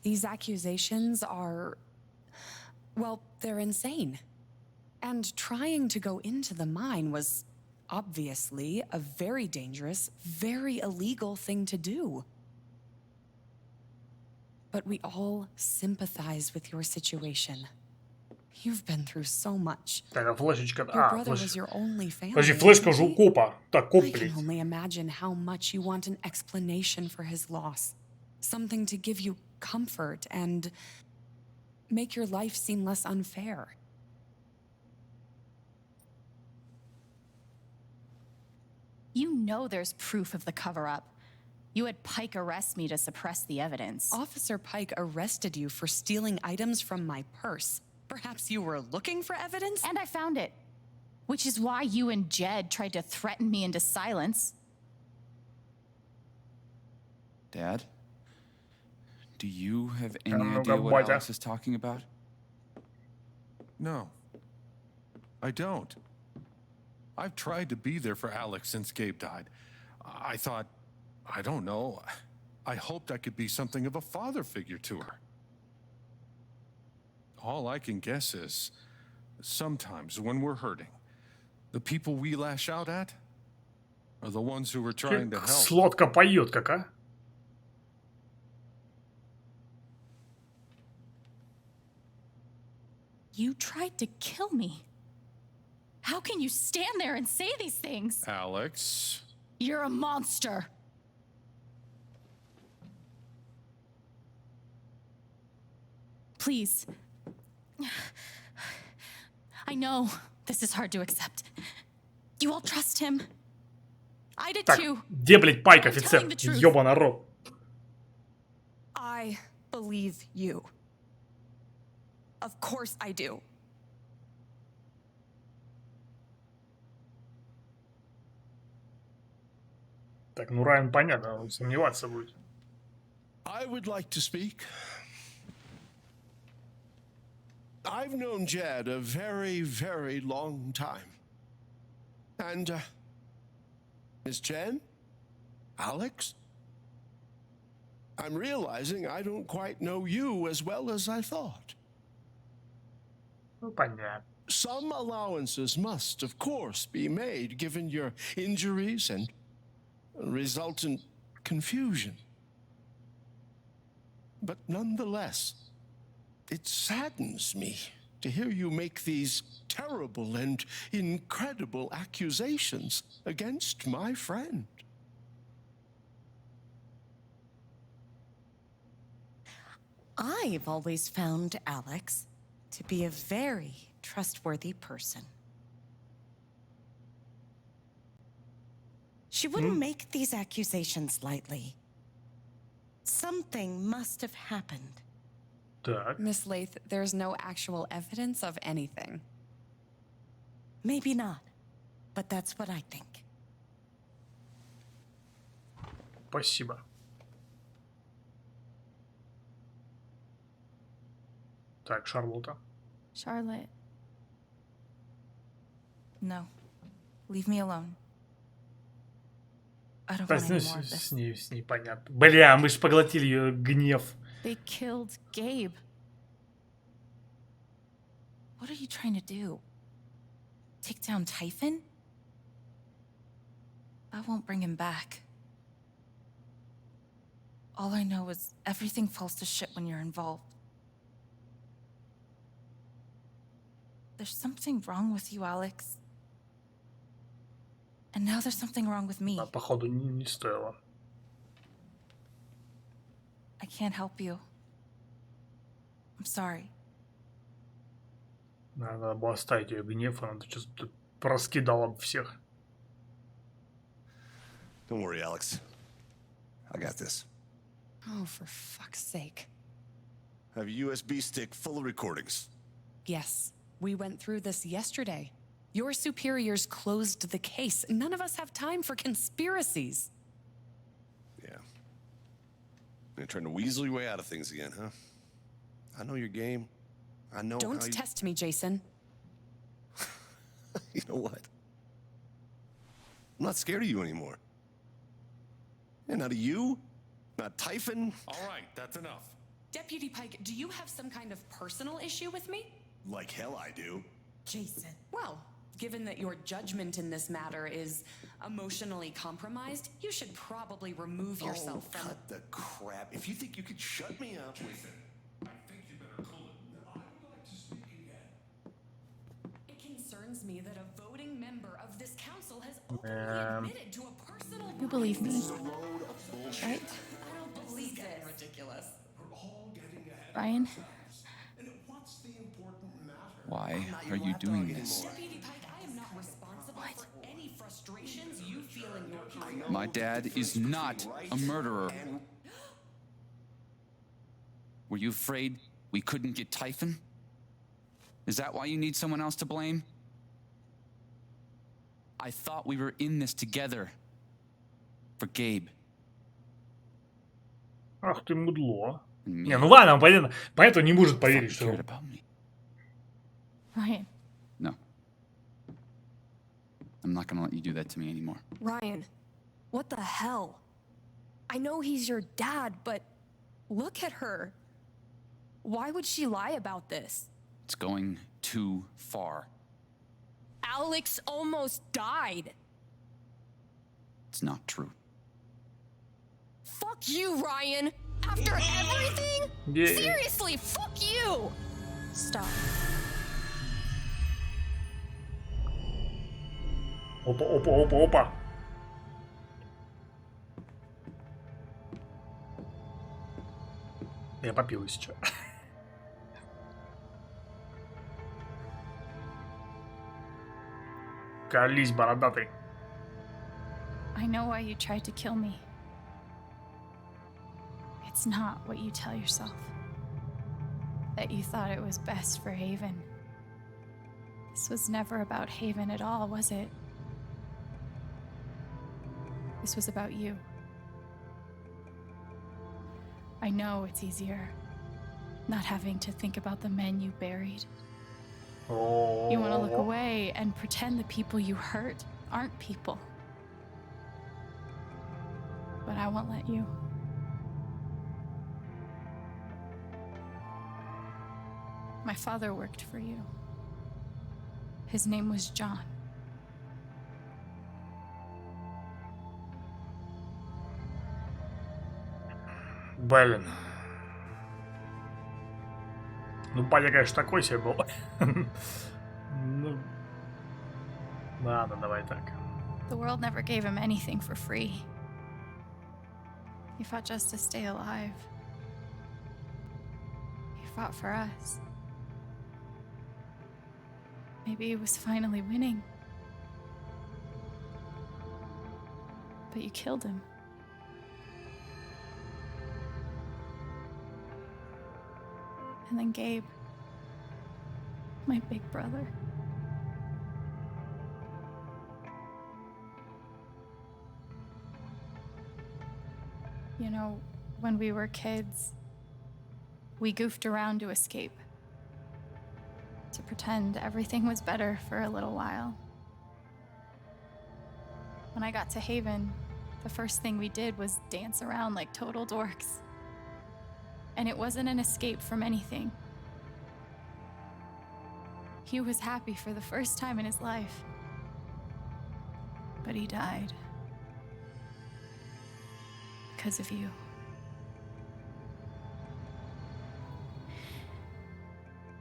These accusations are, well, they're insane. And trying to go into the mine was obviously a very dangerous, very illegal thing to do. But we all sympathize with your situation. You've been through so much. Так, а флешечка... Your brother was your only family. Подожди, флешка уже у копа. Так, коп, I can блядь. only imagine how much you want an explanation for his loss. Something to give you comfort and make your life seem less unfair. You know there's proof of the cover-up. You had Pike arrest me to suppress the evidence. Officer Pike arrested you for stealing items from my purse. Perhaps you were looking for evidence? And I found it. Which is why you and Jed tried to threaten me into silence. Dad? Do you have any Ну-ка, idea what батя. Alex is talking about? No. I don't. I've tried to be there for Alex since Gabe died. I thought, I don't know, I hoped I could be something of a father figure to her. All I can guess is, sometimes when we're hurting, The people we lash out at are the ones who were trying to Как help. сладко поет, как, а? You tried to kill me. How can you stand there and say these things? Alex. You're a monster. Please. I know this is hard to accept. You all trust him. I did Так, too. где, блядь, Пайк, I'm офицер? telling the truth. Ёбаный рот. I believe you. Of course I do. Так, ну Райан, понятно, он сомневаться будет. I would like to speak. I've known Jed a very, very long time. And, Miss Chen? Alex? I'm realizing I don't quite know you as well as I thought. Ну, понятно. Some allowances must, of course, be made given your injuries and resultant confusion. But nonetheless, it saddens me to hear you make these terrible and incredible accusations against my friend. I've always found Alex to be a very trustworthy person. She wouldn't make these accusations lightly. Something must have happened. Так. Miss Lath, there's no actual evidence of anything. Maybe not, but that's what I think. Спасибо. Так, Шарлотта. Charlotte. No. Leave me alone. I don't Да, want any more of с this. ней понятно. Бля, мы ж поглотили ее гнев. They killed Gabe. What are you trying to do? Take down Typhon? I won't bring him back. All I know is everything falls to shit when you're involved. There's something wrong with you, Alex. And now there's something wrong with me. Походу, не стоило. I can't help you. I'm sorry. Надо было оставить ее гнев, она сейчас раскидала бы всех. Don't worry, Alex. I got this. Oh, for fuck's sake. I have a USB stick full of recordings. Yes, we went through this yesterday. Your superiors closed the case. None of us have time for conspiracies. Yeah. You're trying to weasel your way out of things again, huh? I know your game. I know Don't how you... test me, Jason. You know what? I'm not scared of you anymore. And not of you, not Typhon. All right, that's enough. Deputy Pike, do you have some kind of personal issue with me? Like hell I do. Jason. Well, given that your judgment in this matter is emotionally compromised, you should probably remove yourself from... Cut the crap. If you think you could shut me up with it. I think you better cool it. I would like to speak again. It concerns me that a voting member of this council has openly admitted to a personal... You believe me, right? I don't believe it. Ridiculous. We're all getting ahead. Ryan? And what's the important matter? Why are you doing this? Deputy Pike, I am not responsible for any frustrations you feel in your career. My dad is not a murderer. Were you afraid we couldn't get Typhon? Is that why you need someone else to blame? I thought we were in this together. For Gabe. Ах ты мудло. Не, ну ладно, понятно. Понятно, не может поверить, что... Ryan. No. I'm not gonna let you do that to me anymore. Ryan, what the hell? I know he's your dad, but look at her. Why would she lie about this? It's going too far. Alex almost died. It's not true. Fuck you, Ryan. After everything? Yeah. Seriously, fuck you. Stop. Опа, опа, опа, опа. Я попил сейчас. Колись, бородатый. I know why you tried to kill me. It's not what you tell yourself. That you thought it was best for Haven. This was never about Haven at all, was it? This was about you. I know it's easier not having to think about the men you buried. You want to look away and pretend the people you hurt aren't people. But I won't let you. My father worked for you. His name was John. Блин. Ну, батя, конечно, такой себе был. Ну, ладно, давай так. The world never gave him anything for free. He fought just to stay alive. He fought for us. Maybe he was finally winning. But you killed him. And then Gabe, my big brother. You know, when we were kids, we goofed around to escape. To pretend everything was better for a little while. When I got to Haven, the first thing we did was dance around like total dorks. And it wasn't an escape from anything. He was happy for the first time in his life. But he died. Because of you.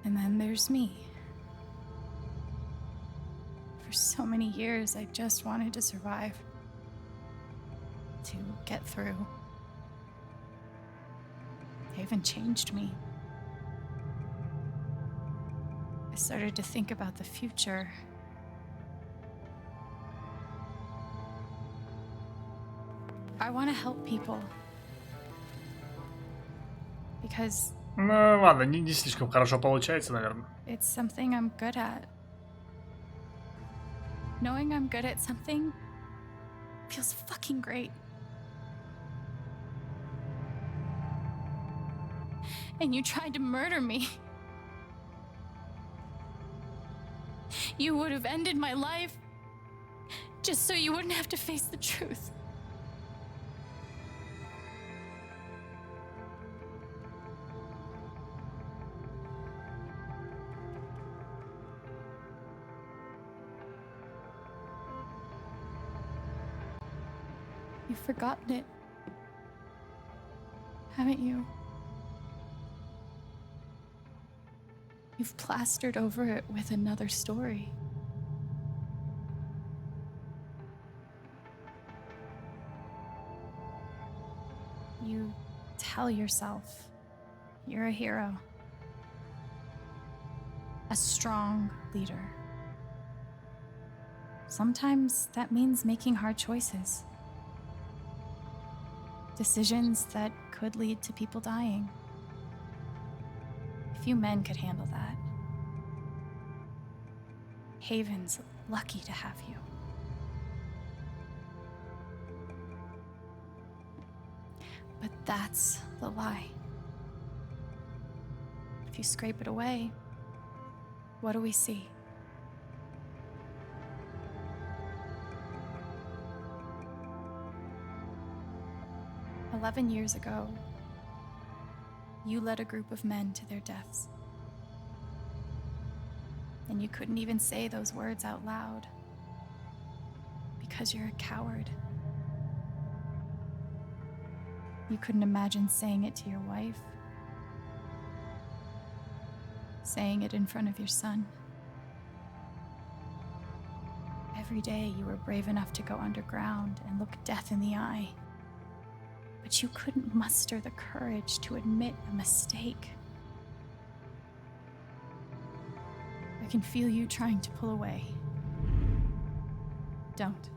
And then there's me. For so many years, I just wanted to survive. To get through. Haven changed me. I started to think about the future. I want to help people. Because Ну, ладно, не слишком хорошо получается, наверное. it's something I'm good at. Knowing I'm good at something feels fucking great. And you tried to murder me. You would have ended my life just so you wouldn't have to face the truth. You've forgotten it, haven't you? You've plastered over it with another story. You tell yourself you're a hero, a strong leader. Sometimes that means making hard choices. Decisions that could lead to people dying. Few men could handle that. Haven's lucky to have you. But that's the lie. If you scrape it away, what do we see? "11 years ago, you led a group of men to their deaths. and you couldn't even say those words out loud because you're a coward. You couldn't imagine saying it to your wife, saying it in front of your son. Every day you were brave enough to go underground and look death in the eye, but you couldn't muster the courage to admit a mistake. I can feel you trying to pull away. Don't.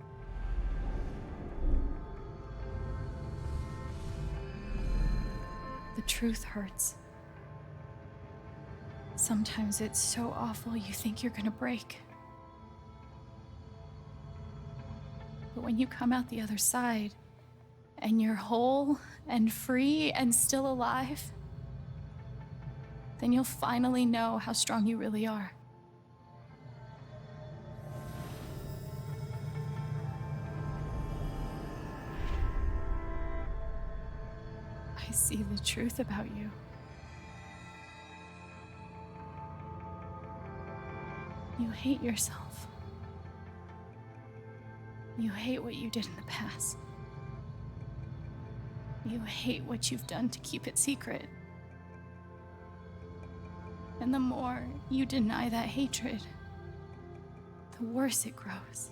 The truth hurts. Sometimes it's so awful you think you're gonna break. But when you come out the other side, and you're whole and free and still alive, then you'll finally know how strong you really are. I see the truth about you. You hate yourself. You hate what you did in the past. You hate what you've done to keep it secret. And the more you deny that hatred, the worse it grows.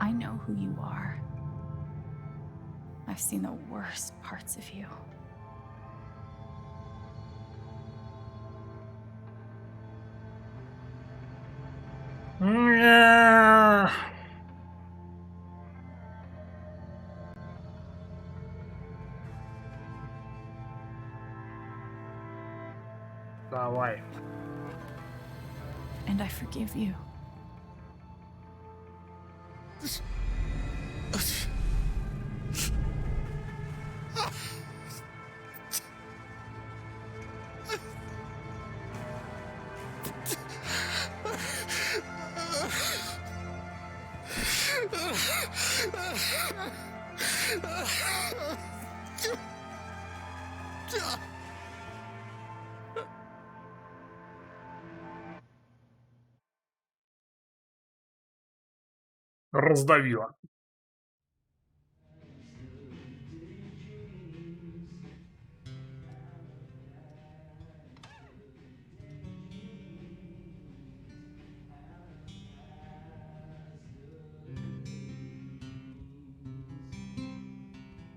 I know who you are. I've seen the worst parts of you. Давай. And I forgive you. Раздавила.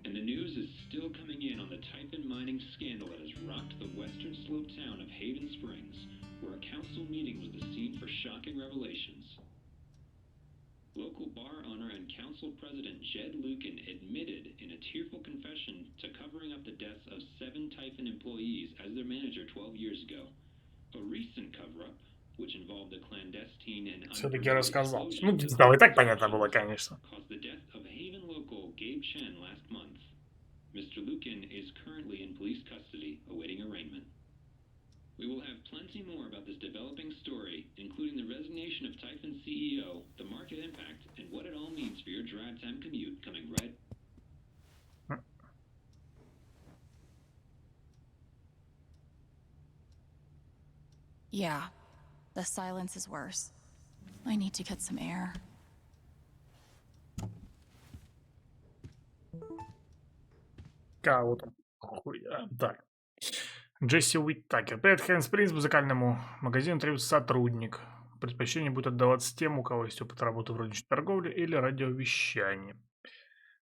And the news is still coming in on the Typhon mining scandal that has rocked the western slope town of Haven Springs, where a council meeting was the scene for shocking revelations. Local bar owner and council president Jed Lucan admitted in a tearful confession to covering up the deaths of 7 Typhon employees as their manager 12 years ago. A recent cover-up, which involved a clandestine and Все-таки unpermitted рассказал. explosion Ну, of да, и так понятно operations, было, конечно. caused the death of Haven local Gabe Chen last month. Mr. Lucan is currently in police custody, awaiting arraignment. We will have plenty more about this developing story, including the resignation of Typhon CEO, the market impact, and what it all means for your drive time commute, coming right. Yeah, the silence is worse. I need to get some air. Кого там? Хуя. Так. Джесси Уиттакер. Привет, Хэнс Принц. Музыкальному магазину требуется сотрудник. Предпочтение будет отдаваться тем, у кого есть опыт работы в розничной торговле или радиовещании.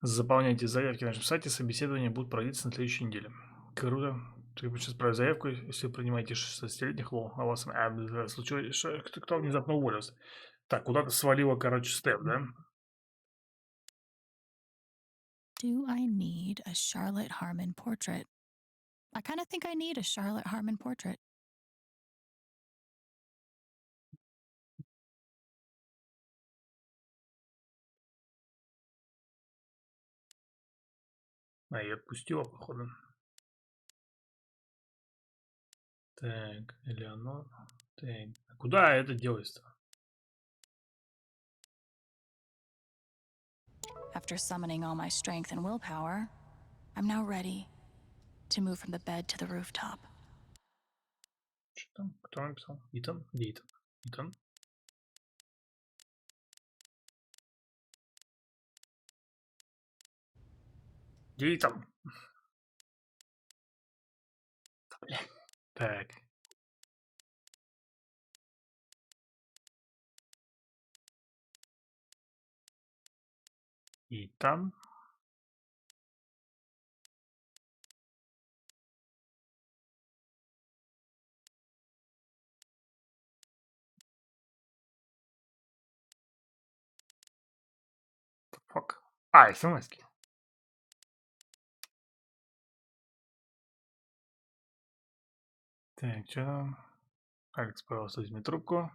Заполняйте заявки на нашем сайте. Собеседование будет проводиться на следующей неделе. Круто. Ты сейчас отправить заявку, если вы принимаете 16-летних лол. А у вас случилось, кто внезапно уволился. Так, куда-то свалила, короче, Стеф, да? Do I need a Charlotte Harmon portrait? I kind of think I need a Charlotte Harmon portrait. А, ее отпустила, походу. Так, Элеонор. Так, а куда это делается-то? After summoning all my strength and willpower, I'm now ready to move from the bed to the rooftop. Что там? Кто написал? Итан? Где Итан? Итан? Где Итан? Так. Итан. Фак. А, смс-ки. Так, что там? Алекс, пожалуйста, возьми трубку.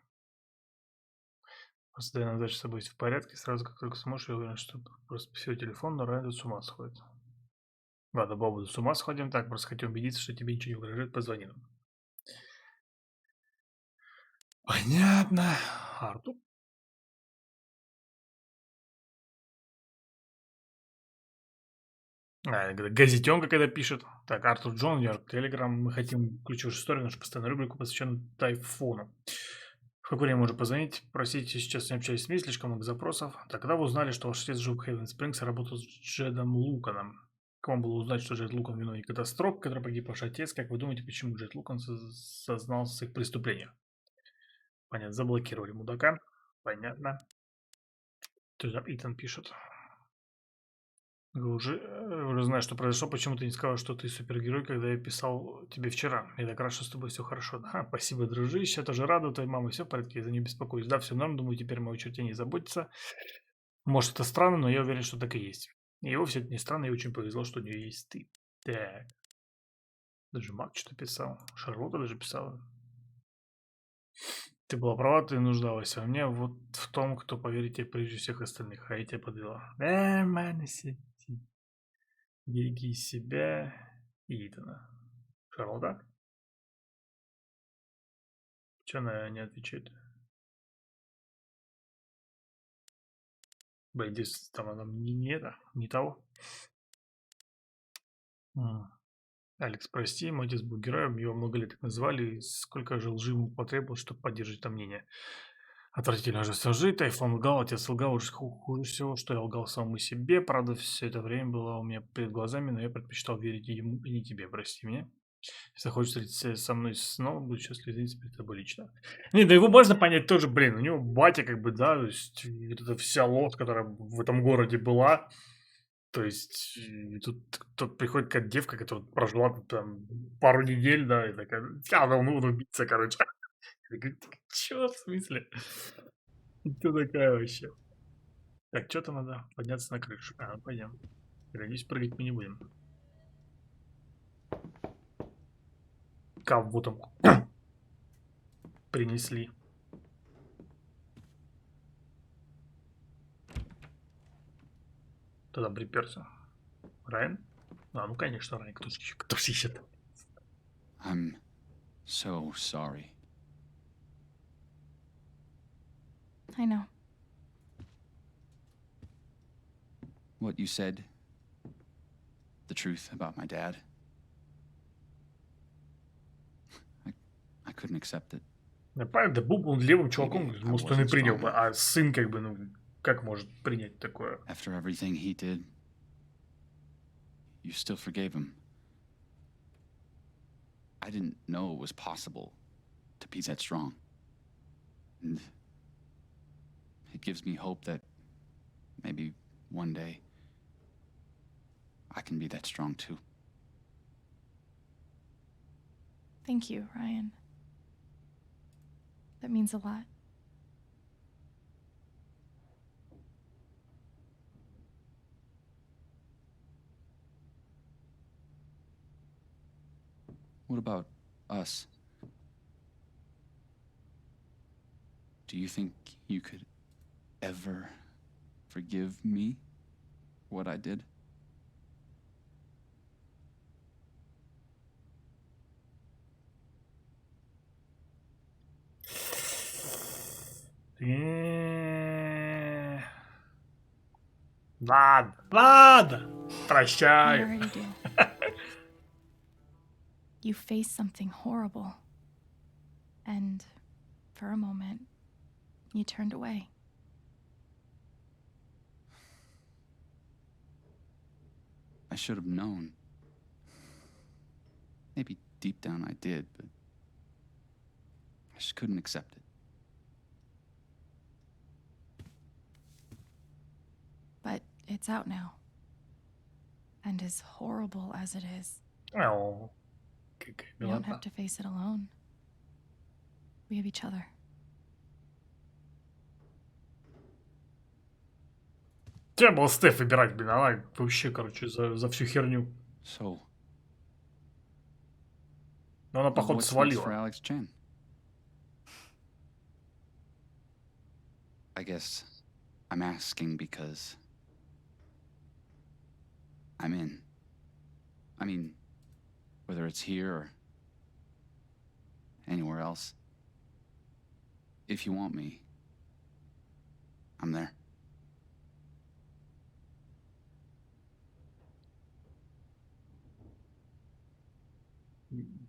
Просто дай нам знать, что с тобой все в порядке. Сразу, как только сможешь, я уверен, что просто все телефон, но Райан с ума сходит. Ладно, Бобу с ума сходим. Так, просто хотел убедиться, что тебе ничего не угрожает. Позвони нам. Понятно. Артур? Газетенка, когда пишет. Так, Артур Джон, Нью-Йорк, Телеграм. Мы хотим ключевую историю, нашу постоянную рубрику, посвященную тайфуну. В какой я можу позвонить? Простите, сейчас не общаюсь с СМИ, слишком много запросов. Тогда вы узнали, что ваш отец жил в Хейвен Спрингс и работал с Джедом Луканом. Как вам было узнать, что Джед Лукан виновник катастрофы, в которой погиб ваш отец? Как вы думаете, почему Джед Лукан сознался в своих преступлениях? Понятно, заблокировали мудака. Понятно. Тоже Итан пишет. Уже знаю, что произошло. Почему ты не сказал, что ты супергерой, когда я писал тебе вчера? Я так рад, что с тобой все хорошо. Да, спасибо, дружище. Я тоже рада. У твоей мамы все в порядке, я за нее беспокоюсь. Да, все норм. Думаю, теперь мое черте не заботится. Может, это странно, но я уверен, что так и есть. И вовсе это не странно, и очень повезло, что у нее есть ты. Так. Даже Мак что-то писал. Шарлотта даже писала. Ты была права, ты нуждалась во мне вот в том, кто поверит тебе прежде всех остальных. А я тебя подвела. Нормально сиди. Береги себя и Итана. Шарлотта? Че она не отвечает? Блин, здесь там она не это, не того. Алекс, прости, мой отец был героем, его много лет так называли, и сколько же лжи ему потребовалось, чтобы поддержать это мнение. Отвратительно же все жить, Тайфун лгал, отец лгал, уже хуже всего, что я лгал самому себе, правда, все это время было у меня перед глазами, но я предпочитал верить ему и не тебе, прости меня. Если хочешь встретиться со мной снова, буду счастлив извиниться перед тобой лично. Не, да его можно понять тоже, блин, у него батя как бы, да, то есть вот эта вся ложь, которая в этом городе была, то есть тут приходит какая-то девка, которая прожила тут там пару недель, да, и такая, ну, он убийца, короче. Я говорю, чё, в смысле? Кто такая вообще? Так, что-то надо подняться на крышу. А, ну пойдем. Надеюсь, прыгать мы не будем. Кого там принесли? Кто там приперся? Райан? А, ну конечно, Райан. Кто ж ищет? I'm so sorry. I know. What you said, the truth about my dad, I couldn't accept it. Понятно, да был бы он левым чуваком, может, он и принял бы, а сын как бы, ну, как может принять такое? After everything he did, you still forgave him. I didn't know it was possible to be that strong. And it gives me hope that maybe one day I can be that strong too. Thank you, Ryan. That means a lot. What about us? Do you think you could ever forgive me for what I did? Ладно, ладно, прощаю. you faced something horrible. And for a moment, you turned away. I should have known. Maybe deep down I did, but I just couldn't accept it. But it's out now. And as horrible as it is, Oh, you don't have to face it alone. We have each other. Тебя был Стеф выбирать, блин, она вообще, короче, за всю херню. So, Но она, походу, what's next for свалила. Alex Chen? I guess I'm asking because I'm in. I mean, whether it's here or anywhere else. If you want me, I'm there.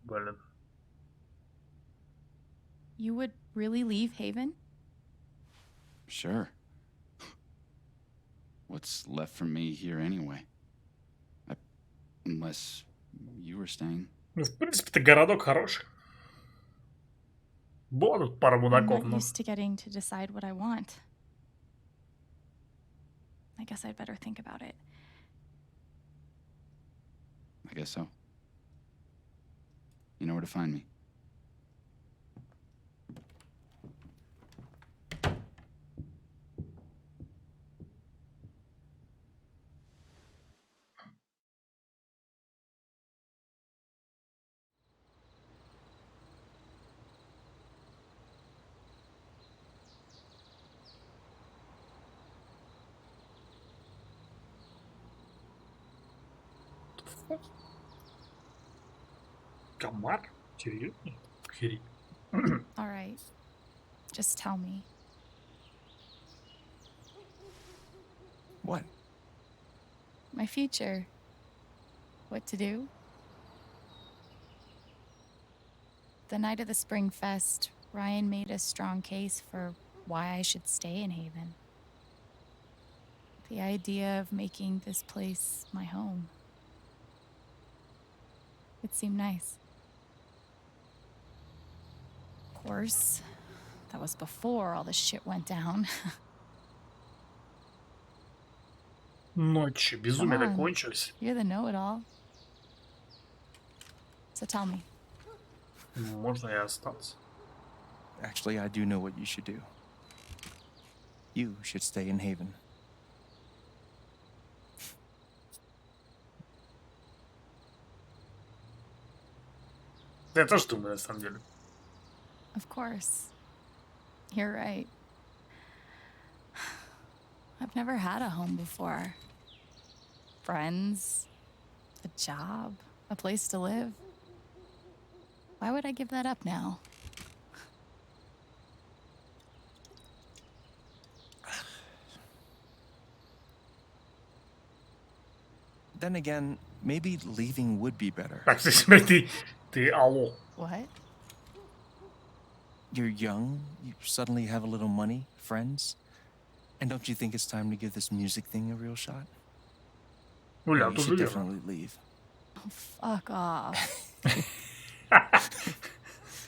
Блин. You would really leave Haven? Sure. What's left for me here anyway? Unless you were staying. Ну, в принципе-то городок хороший. Было тут пара I'm мудаков, not но... used to getting to decide what I want. I guess I'd better think about it. I guess so. You know where to find me. Комар? Серьезно? Охереть. All right. Just tell me. What? My future. What to do? The night of the Spring Fest, Ryan made a strong case for why I should stay in Haven. The idea of making this place my home. It seemed nice. Of course, that was before all the shit went down. Ночи, безумие-то Come on. кончилось. You're the know-it-all. So tell me. Можно и остаться. Actually, I do know what you should do. You should stay in Haven. Я тоже думаю, на самом деле. Of course. You're right. I've never had a home before. Friends, a job, a place to live. Why would I give that up now? Then again, maybe leaving would be better. Так, ты алло. What? You're young, you suddenly have a little money, friends. And don't you think it's time to give this music thing a real shot? Ну, Yeah, ля, you тоже should верно. definitely leave. Oh, fuck off.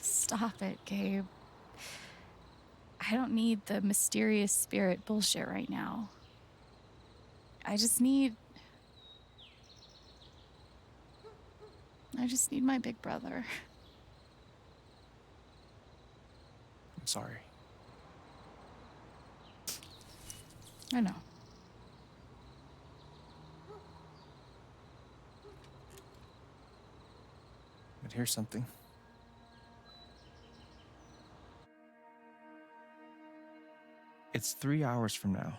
Stop it, Gabe. I don't need the mysterious spirit bullshit right now. I just need my big brother. I'm sorry. I know. But here's something. It's 3 hours from now.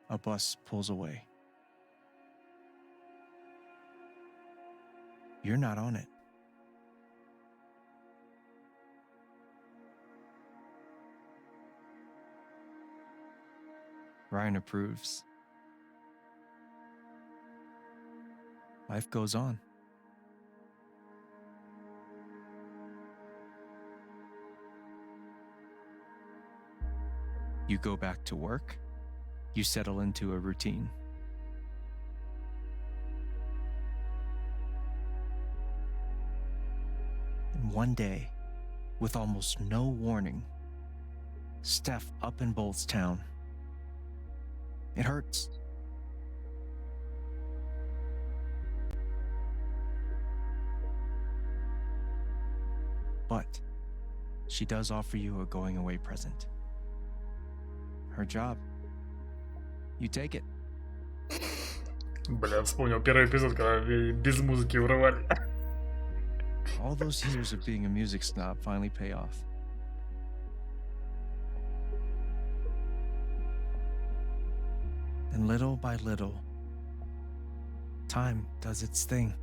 A bus pulls away. You're not on it. Ryan approves. Life goes on. You go back to work. You settle into a routine. And one day, with almost no warning, Steph up and bolts town. It hurts. But she does offer you a going away present. Her job. You take it. Бля, вспомнил первый эпизод, когда без музыки врывали. All those years of being a music snob finally pay off. And little by little, time does its thing.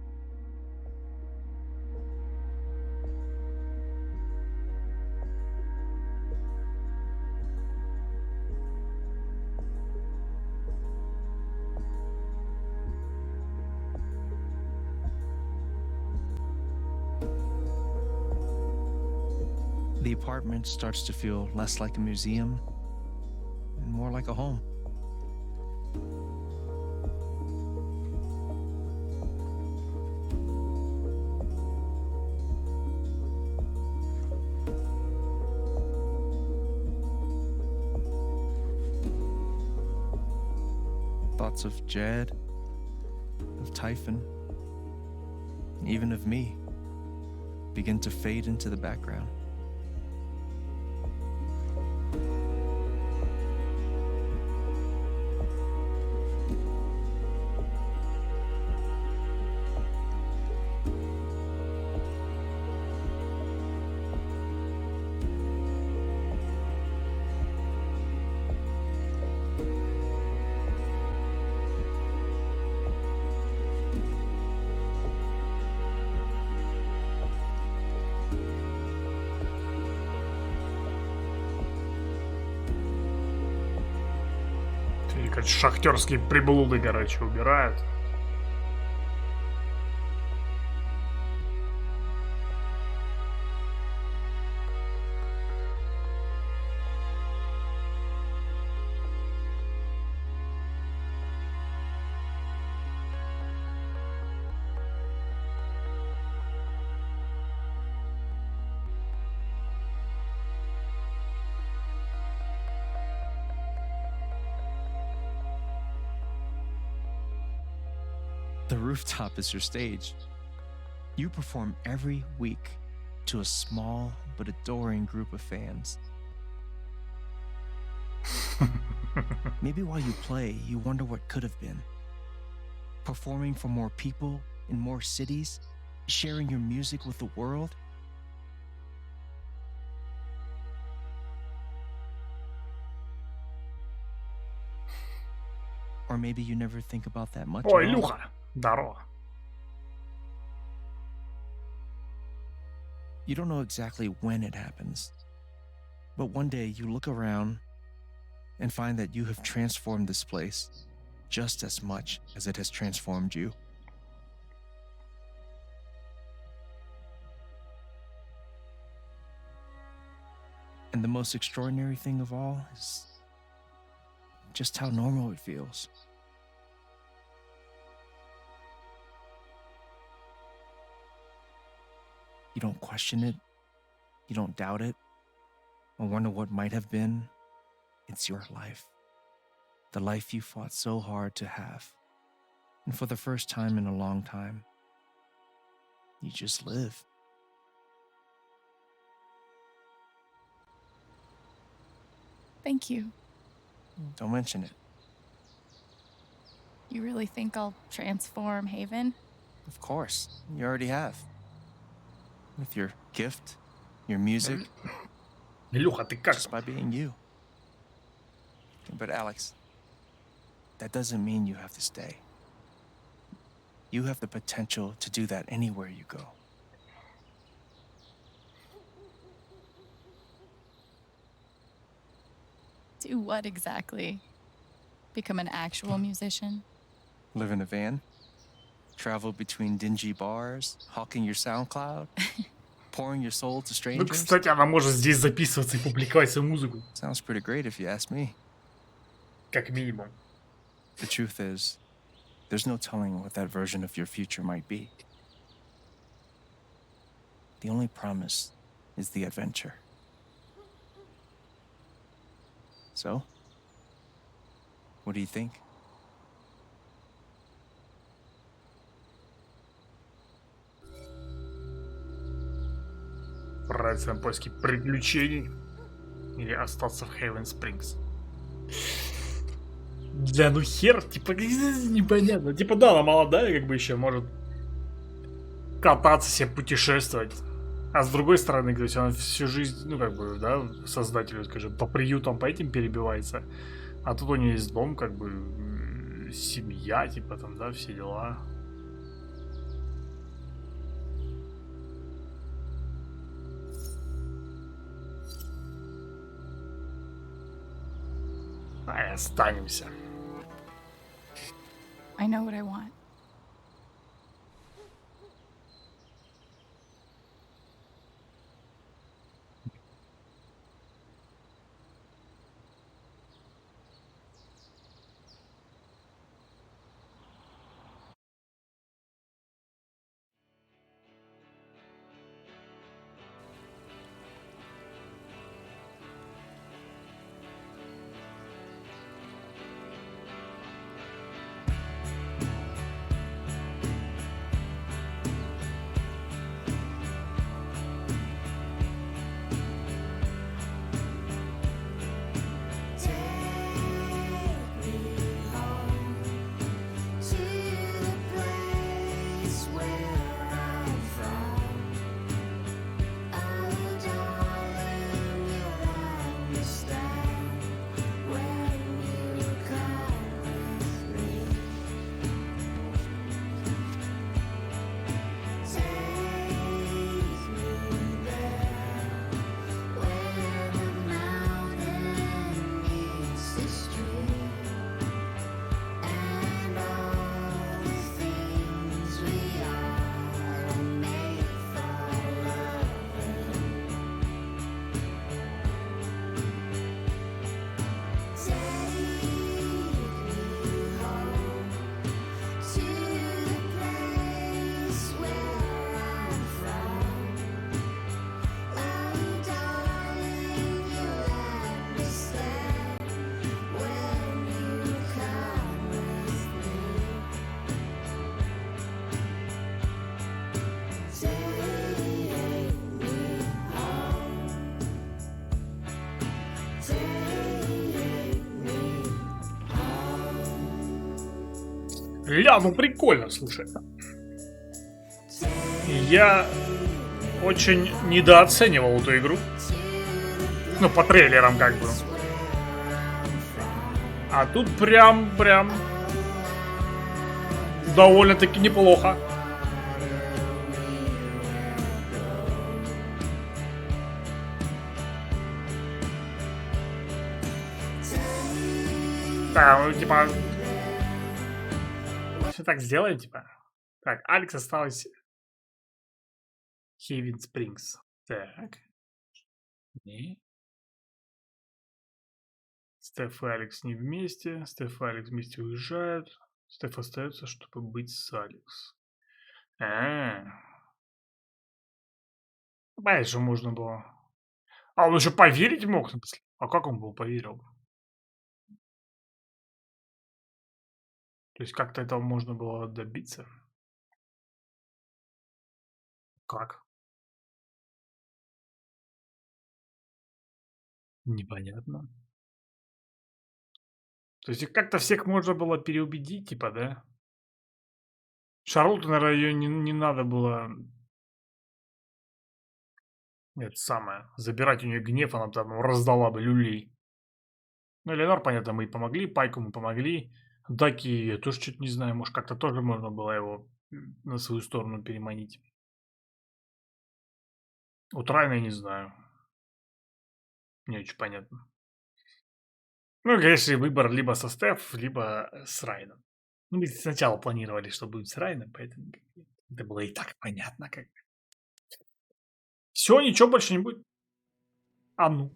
The apartment starts to feel less like a museum and more like a home. Thoughts of Jed, of Typhon, and even of me begin to fade into the background. Как шахтерские приблуды, короче, убирают. The rooftop is your stage. You perform every week to a small but adoring group of fans. Maybe while you play, you wonder what could have been. Performing for more people in more cities, sharing your music with the world. Or maybe you never think about that much. Ой, at all. Илюха, здорово. You don't know exactly when it happens, but one day you look around and find that you have transformed this place just as much as it has transformed you. And the most extraordinary thing of all is just how normal it feels. You don't question it, you don't doubt it, or wonder what might have been. It's your life. The life you fought so hard to have. And for the first time in a long time, you just live. Thank you. Don't mention it. You really think I'll transform Haven? Of course, you already have. With your gift, your music, Илюха, ты как? just by being you. But Alex, that doesn't mean you have to stay. You have the potential to do that anywhere you go. Do what exactly? Become an actual musician? Live in a van, travel between dingy bars, hawking your SoundCloud. pouring your soul to Ну, strangers. кстати, она может здесь записываться и публиковать свою музыку. Sounds pretty great if you ask me. Как минимум. The truth is, there's no telling what that version of your future might be. The only promise is the adventure. So, what do you think? Отправиться на поиски приключений или остаться в Хейвен Спрингс. Да ну хер, типа, непонятно. Типа, да, она молодая, как бы еще может кататься себе, путешествовать. А с другой стороны, то есть она всю жизнь, ну, как бы, да, создателю, скажем, по приютам, по этим перебивается. А тут у нее есть дом, как бы, семья, типа, там, да, все дела. А, останемся. I know what I want. Ля, ну прикольно, слушай. Я очень недооценивал эту игру. Ну, по трейлерам как бы. А тут прям довольно-таки неплохо. Да, ну, типа... Все так сделаем, типа. Так, Алекс осталось... Хейвен Спрингс. Так. Не. Стеф и Алекс не вместе. Стеф и Алекс вместе уезжают. Стеф остается, чтобы быть с Алекс. Понимаешь, что можно было. А он еще поверить мог? А как он был поверил? То есть как-то этого можно было добиться? Как? Непонятно. То есть их как-то всех можно было переубедить, типа, да? Шарлотту, наверное, ее не надо было... Это самое. Забирать у нее гнев, она там раздала бы люлей. Ну, Эленор, понятно, мы и помогли, Пайку мы помогли. Даки, я тоже что-то не знаю, может, как-то тоже можно было его на свою сторону переманить. У Трайна я не знаю. Не очень понятно. Ну, конечно, выбор либо со Стеф, либо с Райном. Ну, мы сначала планировали, что будет с Райном, поэтому это было и так понятно, как бы. Все, ничего больше не будет. А ну.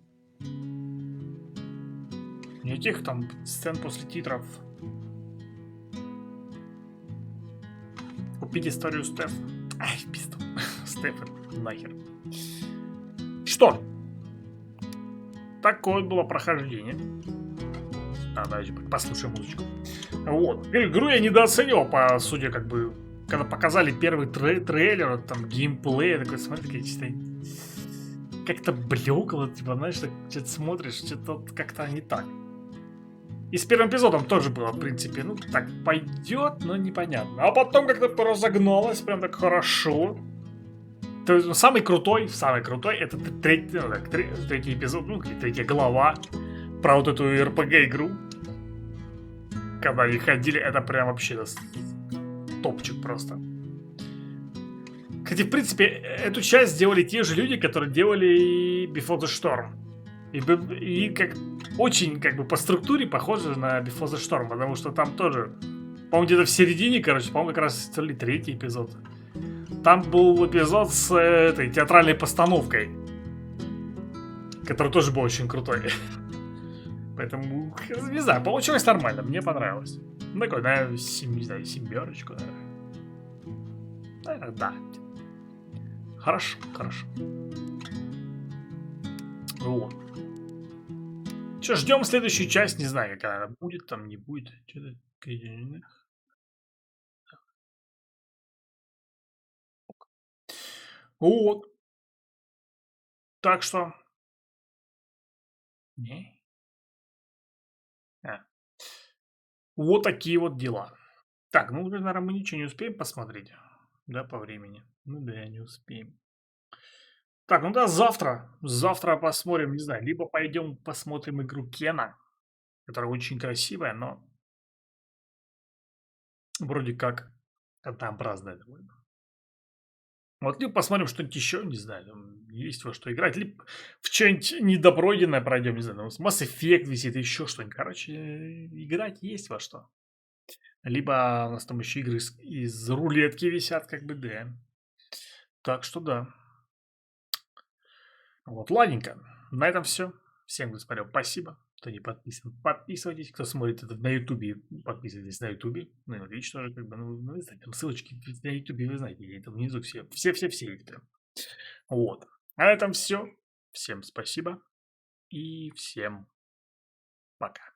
Никаких там сцен после титров. Купить историю Стеф. Ай, пизду. Стеф, нахер. Что? Такое было прохождение. Давайте послушаем музычку. Вот. Игру я недооценивал, по сути, как бы, когда показали первый трейлер, там, геймплей, я такой смотрю, такие чисто как-то блекло, типа, знаешь, что-то смотришь, что-то как-то не так. И с первым эпизодом тоже было, в принципе, ну, так пойдет, но непонятно. А потом как-то разогналось, прям так хорошо. То есть, самый крутой, это третий эпизод, ну, третья глава про вот эту РПГ-игру. Когда они ходили, это прям вообще топчик просто. Кстати, в принципе, эту часть сделали те же люди, которые делали Before the Storm. И как очень как бы по структуре похоже на Before the Storm, потому что там тоже, по-моему, где-то в середине, короче, по-моему, как раз то ли третий эпизод. Там был эпизод с этой театральной постановкой, который тоже был очень крутой. Поэтому, не знаю, получилось нормально, мне понравилось. Ну, такой, наверное, не знаю, семерочку, наверное, да. Хорошо, хорошо. Вот. Че, ждем следующую часть, не знаю, какая она будет, там не будет. Что-то... Вот. Так что... Не. Вот такие вот дела. Так, ну, наверное, мы ничего не успеем посмотреть. Да, по времени. Ну да, не успеем. Так, ну да, завтра. Завтра посмотрим, не знаю, либо пойдем посмотрим игру Кена, которая очень красивая, но вроде как однообразная довольно. Вот либо посмотрим что-нибудь еще, не знаю, там есть во что играть, либо в что-нибудь недопройденное пройдем, не знаю, там Mass Effect висит, еще что-нибудь. Короче, играть есть во что. Либо у нас там еще игры из рулетки висят, как бы, да. Так что да. Вот, ладненько. На этом все. Всем, кто смотрел, спасибо. Кто не подписан, подписывайтесь. Кто смотрит это на ютубе, подписывайтесь на ютубе. Ну и на Twitch тоже, как бы, ну, вы знаете, там ссылочки на ютубе, вы знаете, я там внизу все есть прям. Вот. На этом все. Всем спасибо. И всем пока.